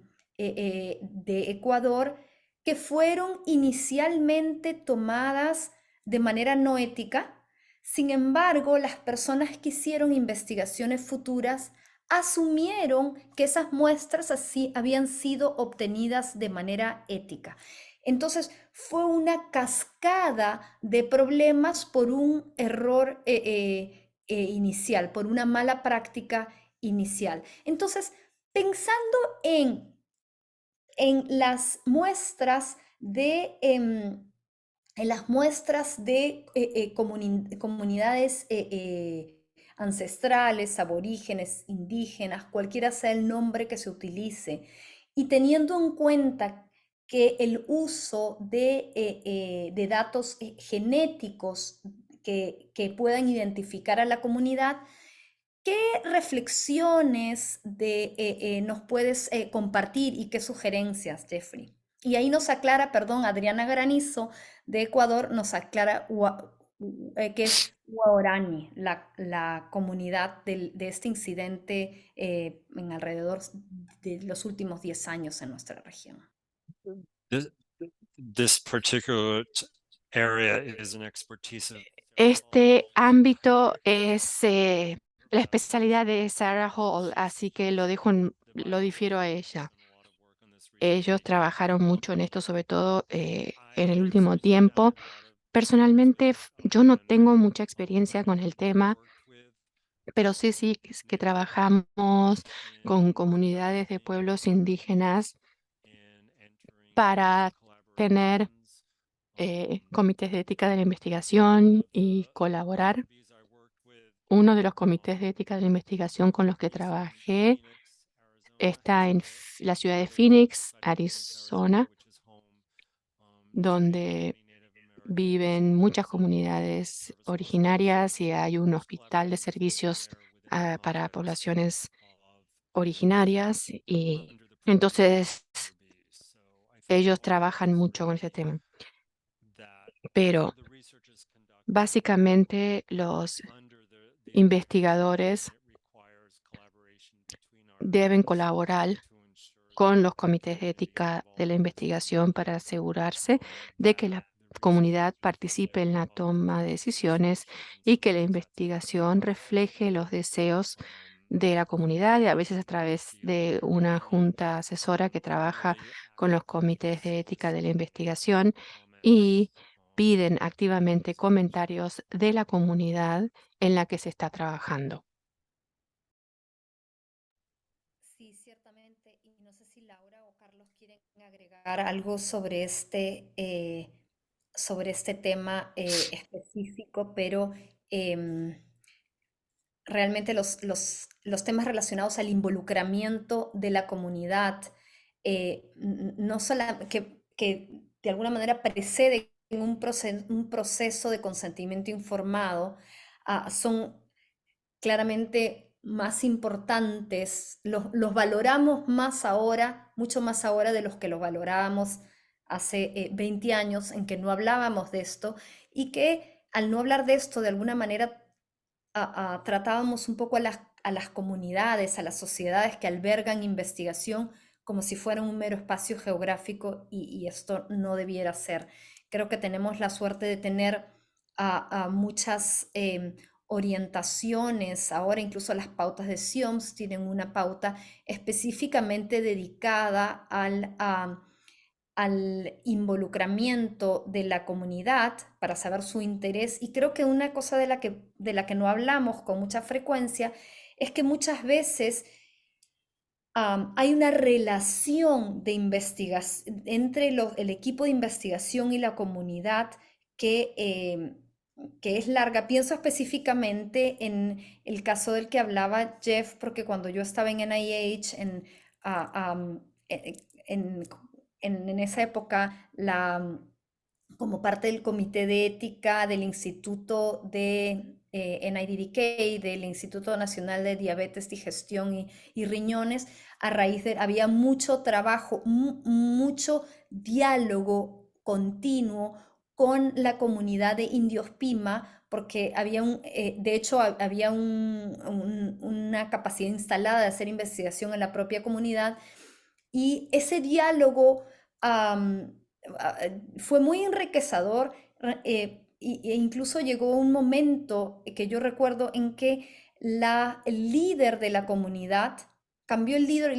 Ecuador, que fueron inicialmente tomadas de manera no ética. Sin embargo, las personas que hicieron investigaciones futuras asumieron que esas muestras así habían sido obtenidas de manera ética. Entonces, fue una cascada de problemas por un error inicial, por una mala práctica inicial. Entonces, pensando en las muestras de comunidades ancestrales, aborígenes, indígenas, cualquiera sea el nombre que se utilice, y teniendo en cuenta que el uso de datos genéticos que puedan identificar a la comunidad, ¿qué reflexiones nos puedes compartir y qué sugerencias, Jeffrey? Y ahí nos aclara, perdón, Adriana Granizo de Ecuador nos aclara qué es Guaraní, la comunidad de este incidente en alrededor de los últimos 10 años en nuestra región. This particular area is an expertise of Este ámbito es la especialidad de Sarah Hall, así que lo difiero a ella. Ellos trabajaron mucho en esto, sobre todo en el último tiempo. Personalmente, yo no tengo mucha experiencia con el tema, pero sí que trabajamos con comunidades de pueblos indígenas para tener comités de ética de la investigación y colaborar. Uno de los comités de ética de la investigación con los que trabajé está en la ciudad de Phoenix, Arizona, donde viven muchas comunidades originarias y hay un hospital de servicios para poblaciones originarias, y entonces ellos trabajan mucho con ese tema. Pero básicamente los investigadores deben colaborar con los comités de ética de la investigación para asegurarse de que la comunidad participe en la toma de decisiones y que la investigación refleje los deseos de la comunidad, y a veces a través de una junta asesora que trabaja con los comités de ética de la investigación y piden activamente comentarios de la comunidad en la que se está trabajando. Sí, ciertamente. Y no sé si Laura o Carlos quieren agregar algo sobre este tema específico, pero realmente los temas relacionados al involucramiento de la comunidad, no solo que de alguna manera precede un proceso de consentimiento informado, son claramente más importantes, los valoramos más ahora, mucho más ahora de los que los valorábamos hace 20 años en que no hablábamos de esto, y que al no hablar de esto de alguna manera tratábamos un poco a las comunidades, a las sociedades que albergan investigación como si fuera un mero espacio geográfico, y esto no debiera ser. Creo que tenemos la suerte de tener a muchas orientaciones. Ahora incluso las pautas de SIOMS tienen una pauta específicamente dedicada al involucramiento de la comunidad para saber su interés. Y creo que una cosa de la que no hablamos con mucha frecuencia es que muchas veces hay una relación de investigación entre el equipo de investigación y la comunidad que es larga. Pienso específicamente en el caso del que hablaba Jeff, porque cuando yo estaba en NIH, en, en esa época, como parte del comité de ética del Instituto de NIDDK, del Instituto Nacional de Diabetes, Digestión y Riñones, había mucho trabajo, mucho diálogo continuo con la comunidad de indios Pima, porque de hecho había una capacidad instalada de hacer investigación en la propia comunidad, y ese diálogo fue muy enriquecedor, e incluso llegó un momento que yo recuerdo en que el líder de la comunidad cambió el líder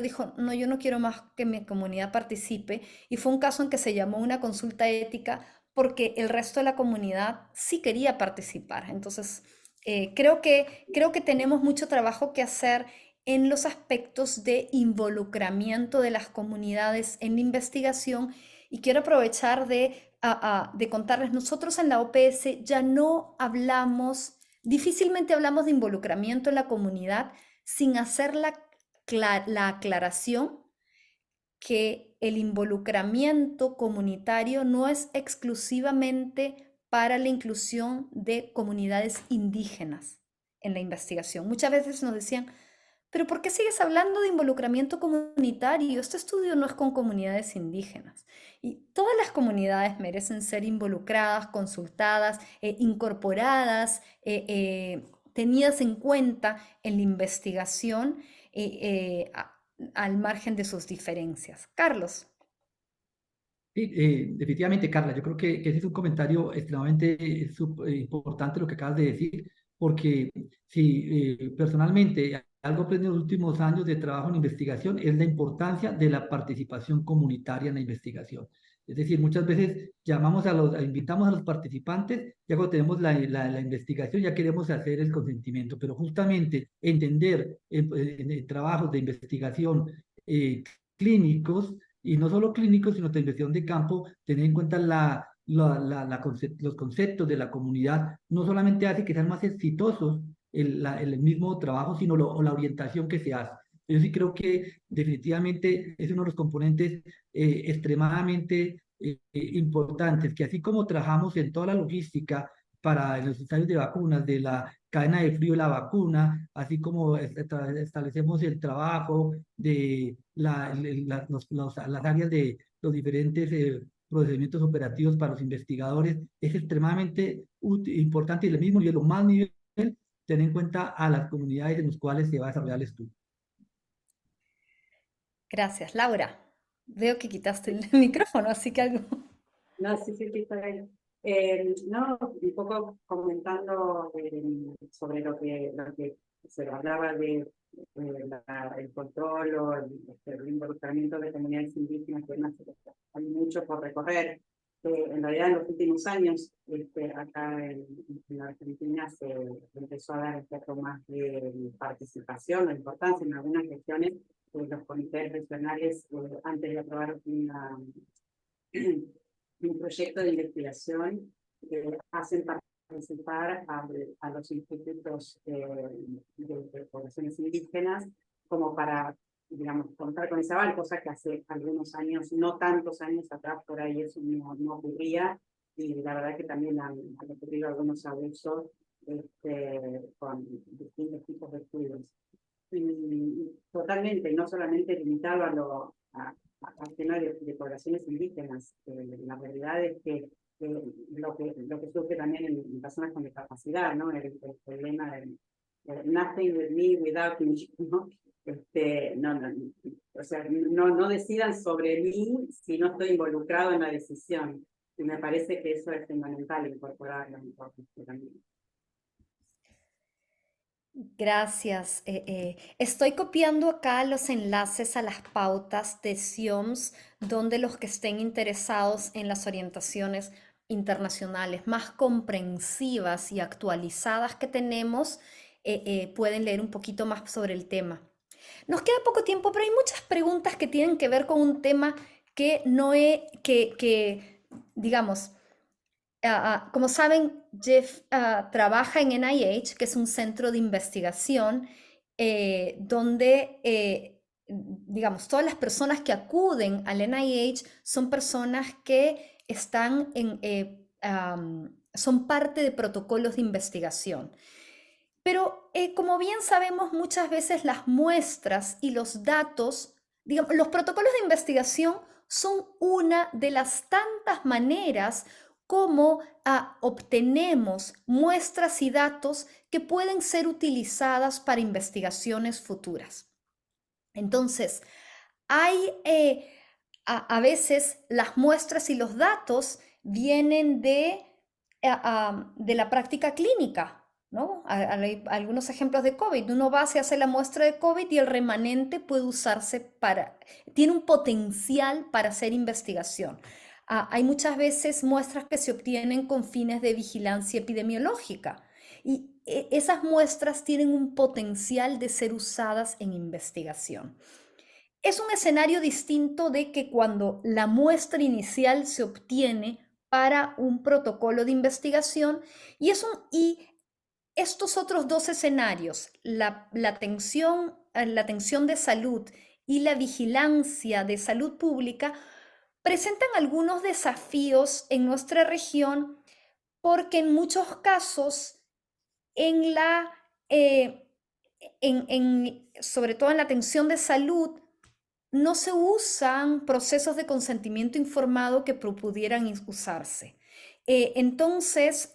dijo, no, yo no quiero más que mi comunidad participe, y fue un caso en que se llamó una consulta ética porque el resto de la comunidad sí quería participar. Entonces, creo que tenemos mucho trabajo que hacer en los aspectos de involucramiento de las comunidades en la investigación, y quiero aprovechar de contarles, nosotros en la OPS ya no hablamos, difícilmente hablamos de involucramiento en la comunidad sin hacer la aclaración que el involucramiento comunitario no es exclusivamente para la inclusión de comunidades indígenas en la investigación. Muchas veces nos decían, Pero ¿por qué sigues hablando de involucramiento comunitario? Este estudio no es con comunidades indígenas. Y todas las comunidades merecen ser involucradas, consultadas, incorporadas, tenidas en cuenta en la investigación al margen de sus diferencias. Carlos. Sí, definitivamente, Carla, yo creo que ese es un comentario extremadamente importante lo que acabas de decir, porque si personalmente algo aprendí en los últimos años de trabajo en investigación es la importancia de la participación comunitaria en la investigación. Es decir, muchas veces invitamos a los participantes, ya cuando tenemos la investigación ya queremos hacer el consentimiento, pero justamente entender en trabajos de investigación clínicos, y no solo clínicos, sino de investigación de campo, tener en cuenta los conceptos de la comunidad, no solamente hace que sean más exitosos el mismo trabajo, sino la orientación que se hace. Yo sí creo que definitivamente es uno de los componentes extremadamente importantes, que así como trabajamos en toda la logística para los ensayos de vacunas, de la cadena de frío de la vacuna, así como establecemos el trabajo de las áreas de los diferentes procedimientos operativos para los investigadores, es extremadamente importante y el mismo nivel, o más nivel, tener en cuenta a las comunidades en las cuales se va a desarrollar el estudio. Gracias, Laura. Veo que quitaste el micrófono, así que algo. No, sí, está bien. No, un poco comentando sobre lo que se hablaba de el control o el involucramiento de comunidades indígenas, que hay mucho por recorrer. En realidad, en los últimos años, acá en la Argentina se empezó a dar un poco más de participación o importancia en algunas regiones. Los comités regionales, antes de aprobar un proyecto de investigación, hacen participar a los institutos de poblaciones indígenas como para, digamos, contar con ese aval, cosa que hace algunos años, no tantos años atrás, por ahí eso no ocurría, y la verdad que también han ocurrido algunos abusos con distintos tipos de estudios. Y totalmente, no solamente limitado al tema de poblaciones indígenas. La realidad es que lo que surge también en personas con discapacidad, ¿no? El problema de nothing with me without me, ¿no? O sea, no decidan sobre mí si no estoy involucrado en la decisión. Y me parece que eso es fundamental incorporarlo también. Gracias. Estoy copiando acá los enlaces a las pautas de SIOMS, donde los que estén interesados en las orientaciones internacionales más comprensivas y actualizadas que tenemos, pueden leer un poquito más sobre el tema. Nos queda poco tiempo, pero hay muchas preguntas que tienen que ver con un tema que no he, digamos, como saben, Jeff trabaja en NIH, que es un centro de investigación donde, digamos, todas las personas que acuden al NIH son personas que están son parte de protocolos de investigación. Pero como bien sabemos, muchas veces las muestras y los datos, digamos, los protocolos de investigación son una de las tantas maneras cómo obtenemos muestras y datos que pueden ser utilizadas para investigaciones futuras. Entonces, hay a veces las muestras y los datos vienen de la práctica clínica, ¿no? Hay algunos ejemplos de COVID. Uno va, se hace la muestra de COVID y el remanente puede usarse tiene un potencial para hacer investigación. Hay muchas veces muestras que se obtienen con fines de vigilancia epidemiológica y esas muestras tienen un potencial de ser usadas en investigación. Es un escenario distinto de que cuando la muestra inicial se obtiene para un protocolo de investigación y estos otros dos escenarios, la atención de salud y la vigilancia de salud pública, presentan algunos desafíos en nuestra región porque en muchos casos en sobre todo en la atención de salud, no se usan procesos de consentimiento informado que pudieran usarse. Entonces,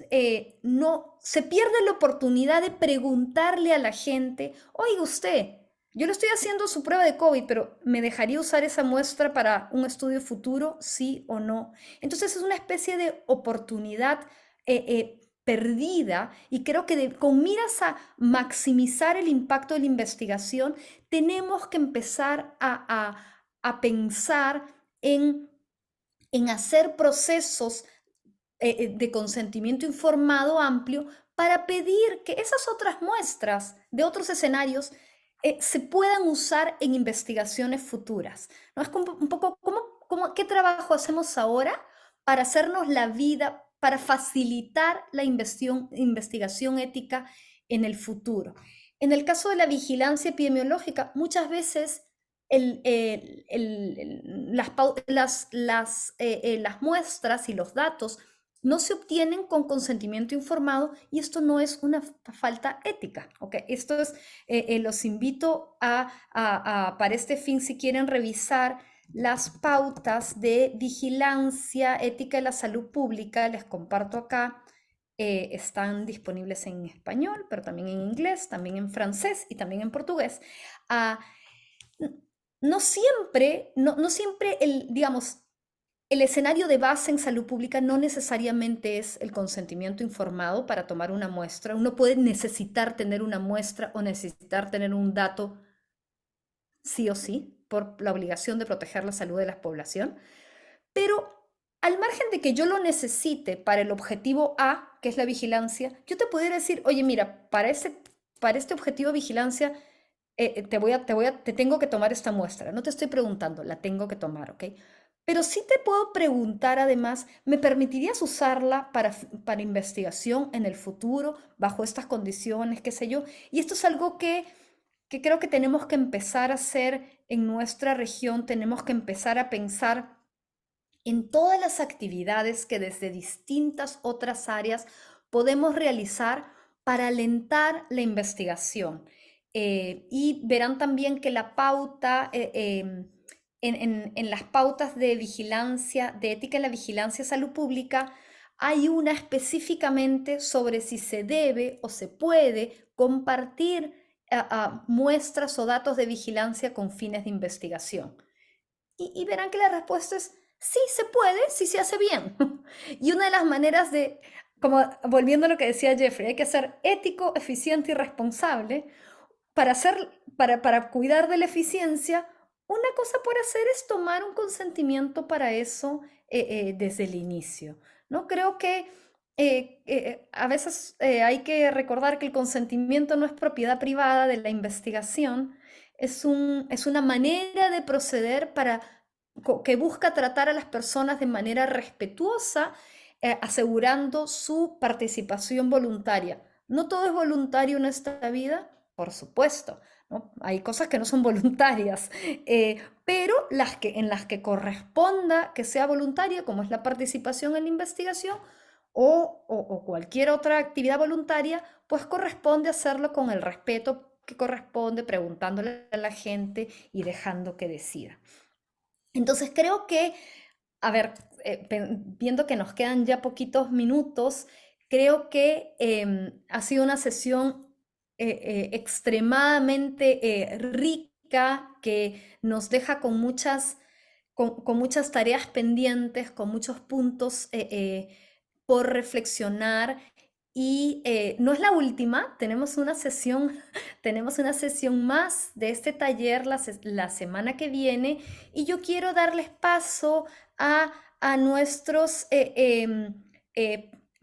no, se pierde la oportunidad de preguntarle a la gente, oiga usted, yo le estoy haciendo su prueba de COVID, pero ¿me dejaría usar esa muestra para un estudio futuro, sí o no? Entonces es una especie de oportunidad perdida, y creo que con miras a maximizar el impacto de la investigación, tenemos que empezar a pensar en hacer procesos de consentimiento informado amplio para pedir que esas otras muestras de otros escenarios se puedan usar en investigaciones futuras, ¿no? Es como un poco ¿qué trabajo hacemos ahora para hacernos la vida, para facilitar la investigación ética en el futuro? En el caso de la vigilancia epidemiológica, muchas veces las muestras y los datos no se obtienen con consentimiento informado, y esto no es una falta ética, ¿ok? Esto es, los invito para este fin, si quieren revisar las pautas de vigilancia ética de la salud pública, les comparto acá, están disponibles en español, pero también en inglés, también en francés y también en portugués. No siempre digamos, el escenario de base en salud pública no necesariamente es el consentimiento informado para tomar una muestra. Uno puede necesitar tener una muestra o necesitar tener un dato sí o sí, por la obligación de proteger la salud de la población. Pero al margen de que yo lo necesite para el objetivo A, que es la vigilancia, yo te pudiera decir, oye, mira, para este objetivo de vigilancia, te tengo que tomar esta muestra. No te estoy preguntando, la tengo que tomar, ¿ok? Pero sí te puedo preguntar además, ¿me permitirías usarla para investigación en el futuro, bajo estas condiciones, qué sé yo? Y esto es algo que creo que tenemos que empezar a hacer en nuestra región. Tenemos que empezar a pensar en todas las actividades que desde distintas otras áreas podemos realizar para alentar la investigación. Y verán también que la pauta, en las pautas de vigilancia, de ética en la vigilancia de salud pública, hay una específicamente sobre si se debe o se puede compartir muestras o datos de vigilancia con fines de investigación. Y verán que la respuesta es sí, se puede, si se hace bien. Y una de las maneras de, como volviendo a lo que decía Jeffrey, hay que ser ético, eficiente y responsable. Para cuidar de la eficiencia, una cosa por hacer es tomar un consentimiento para eso desde el inicio, ¿no? Creo que a veces hay que recordar que el consentimiento no es propiedad privada de la investigación, es una manera de proceder que busca tratar a las personas de manera respetuosa, asegurando su participación voluntaria. No todo es voluntario en esta vida, por supuesto, ¿no? Hay cosas que no son voluntarias, pero en las que corresponda que sea voluntaria, como es la participación en la investigación o cualquier otra actividad voluntaria, pues corresponde hacerlo con el respeto que corresponde, preguntándole a la gente y dejando que decida. Entonces creo que, a ver, viendo que nos quedan ya poquitos minutos, creo que ha sido una sesión extremadamente rica, que nos deja con muchas tareas pendientes, con muchos puntos por reflexionar. Y no es la última, tenemos una sesión más de este taller la semana que viene, y yo quiero darles paso a nuestros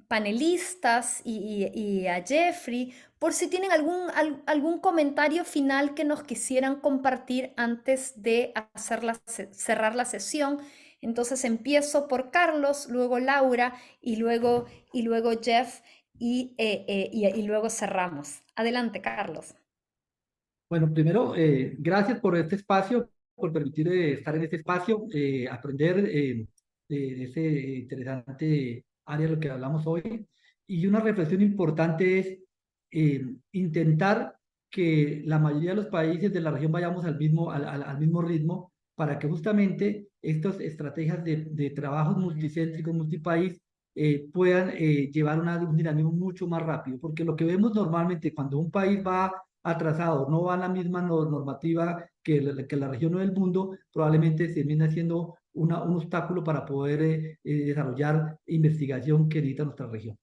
panelistas y a Jeffrey, por si tienen algún comentario final que nos quisieran compartir antes de cerrar la sesión. Entonces empiezo por Carlos, luego Laura y luego Jeff. Y luego cerramos. Adelante, Carlos. Bueno, primero, gracias por este espacio, por permitir estar en este espacio, aprender de ese interesante área de lo que hablamos hoy. Y una reflexión importante es intentar que la mayoría de los países de la región vayamos al mismo ritmo para que justamente estas estrategias de trabajos multicéntricos, multipaís, puedan llevar un dinamismo mucho más rápido, porque lo que vemos normalmente cuando un país va atrasado, no va a la misma normativa que la región o el mundo, probablemente se termina siendo un obstáculo para poder desarrollar investigación que necesita nuestra región.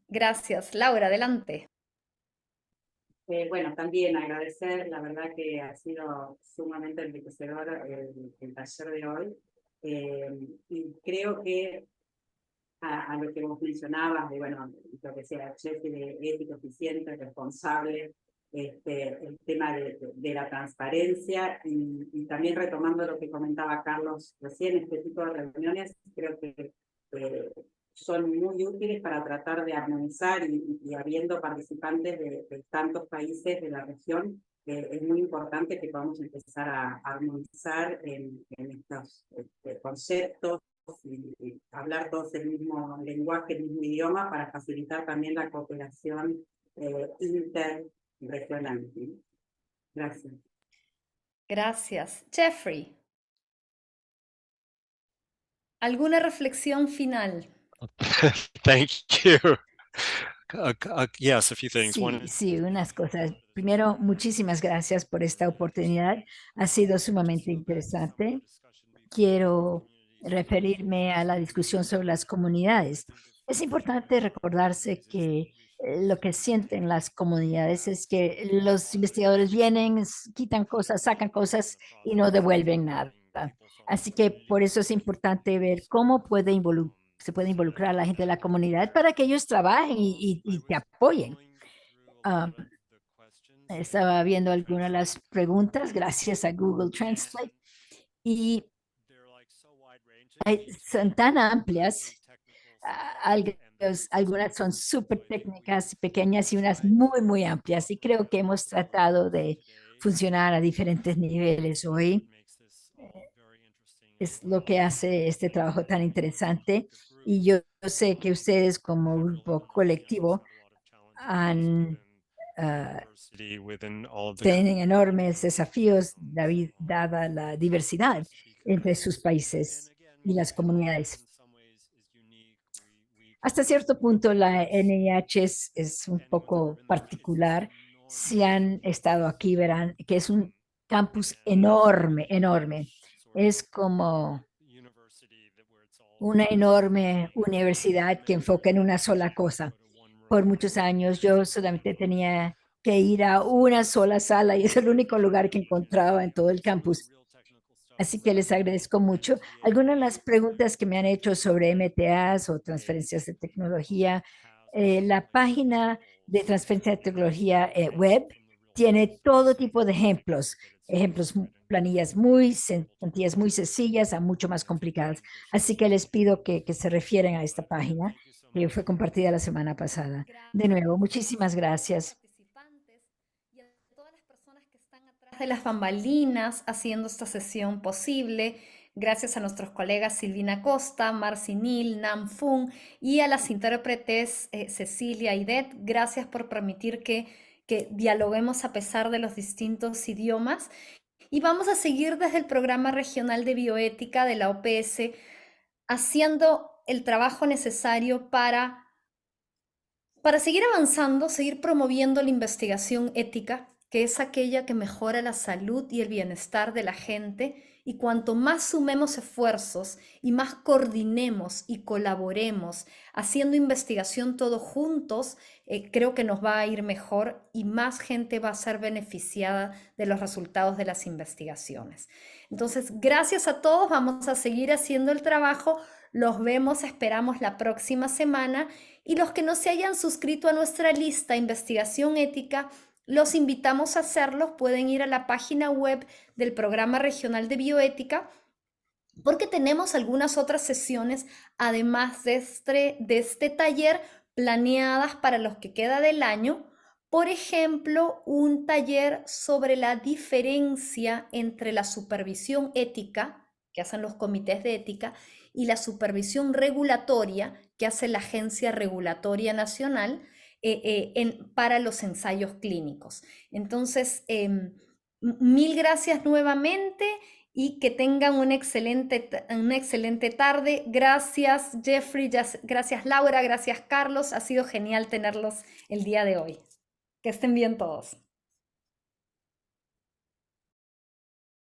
Gracias. Laura, adelante. Bueno, también agradecer, la verdad que ha sido sumamente enriquecedor el taller de hoy. Y creo que a lo que vos mencionabas, de bueno, lo que sea jefe de ético, eficiente, responsable, el tema de la transparencia y también retomando lo que comentaba Carlos recién, este tipo de reuniones creo que son muy útiles para tratar de armonizar y habiendo participantes de tantos países de la región, es muy importante que podamos empezar a armonizar en estos conceptos y hablar todos el mismo lenguaje, el mismo idioma para facilitar también la cooperación interregional. Gracias. Gracias. Jeffrey, ¿alguna reflexión final? Thank you. Yes, a few things. Sí, sí, unas cosas. Primero, muchísimas gracias por esta oportunidad. Ha sido sumamente interesante. Quiero referirme a la discusión sobre las comunidades. Es importante recordarse que lo que sienten las comunidades es que los investigadores vienen, quitan cosas, sacan cosas y no devuelven nada. Así que por eso es importante ver cómo se puede involucrar a la gente de la comunidad para que ellos trabajen y te apoyen. Estaba viendo algunas de las preguntas gracias a Google Translate y son tan amplias. Algunas son súper técnicas, pequeñas y unas muy, muy amplias. Y creo que hemos tratado de funcionar a diferentes niveles hoy. Es lo que hace este trabajo tan interesante. Y yo sé que ustedes como grupo colectivo tienen enormes desafíos dada la diversidad entre sus países y las comunidades. Hasta cierto punto la NIH es un poco particular. Si han estado aquí, verán que es un campus enorme, enorme. Es como una enorme universidad que enfoca en una sola cosa. Por muchos años yo solamente tenía que ir a una sola sala y es el único lugar que encontraba en todo el campus. Así que les agradezco mucho. Algunas de las preguntas que me han hecho sobre MTAs o transferencias de tecnología, la página de transferencia de tecnología web tiene todo tipo de ejemplos, planillas muy sencillas a mucho más complicadas. Así que les pido que se refieren a esta página que fue compartida la semana pasada. De nuevo, muchísimas gracias. Y a todas las personas que están atrás de las bambalinas haciendo esta sesión posible. Gracias a nuestros colegas Silvina Costa, Marci Nil, Nam Fung y a las intérpretes Cecilia y Det. Gracias por permitir que dialoguemos a pesar de los distintos idiomas. Y vamos a seguir desde el Programa Regional de Bioética de la OPS haciendo el trabajo necesario para seguir avanzando, seguir promoviendo la investigación ética, que es aquella que mejora la salud y el bienestar de la gente, y cuanto más sumemos esfuerzos y más coordinemos y colaboremos haciendo investigación todos juntos, creo que nos va a ir mejor y más gente va a ser beneficiada de los resultados de las investigaciones. Entonces, gracias a todos, vamos a seguir haciendo el trabajo. Los vemos, esperamos la próxima semana. Y los que no se hayan suscrito a nuestra lista Investigación Ética, los invitamos a hacerlo. Pueden ir a la página web del Programa Regional de Bioética, porque tenemos algunas otras sesiones, además de este taller, planeadas para los que queda del año. Por ejemplo, un taller sobre la diferencia entre la supervisión ética, que hacen los comités de ética, y la supervisión regulatoria, que hace la Agencia Regulatoria Nacional. para los ensayos clínicos. Entonces, mil gracias nuevamente y que tengan una excelente tarde. Gracias, Jeffrey, gracias, Laura, gracias, Carlos. Ha sido genial tenerlos el día de hoy. Que estén bien todos.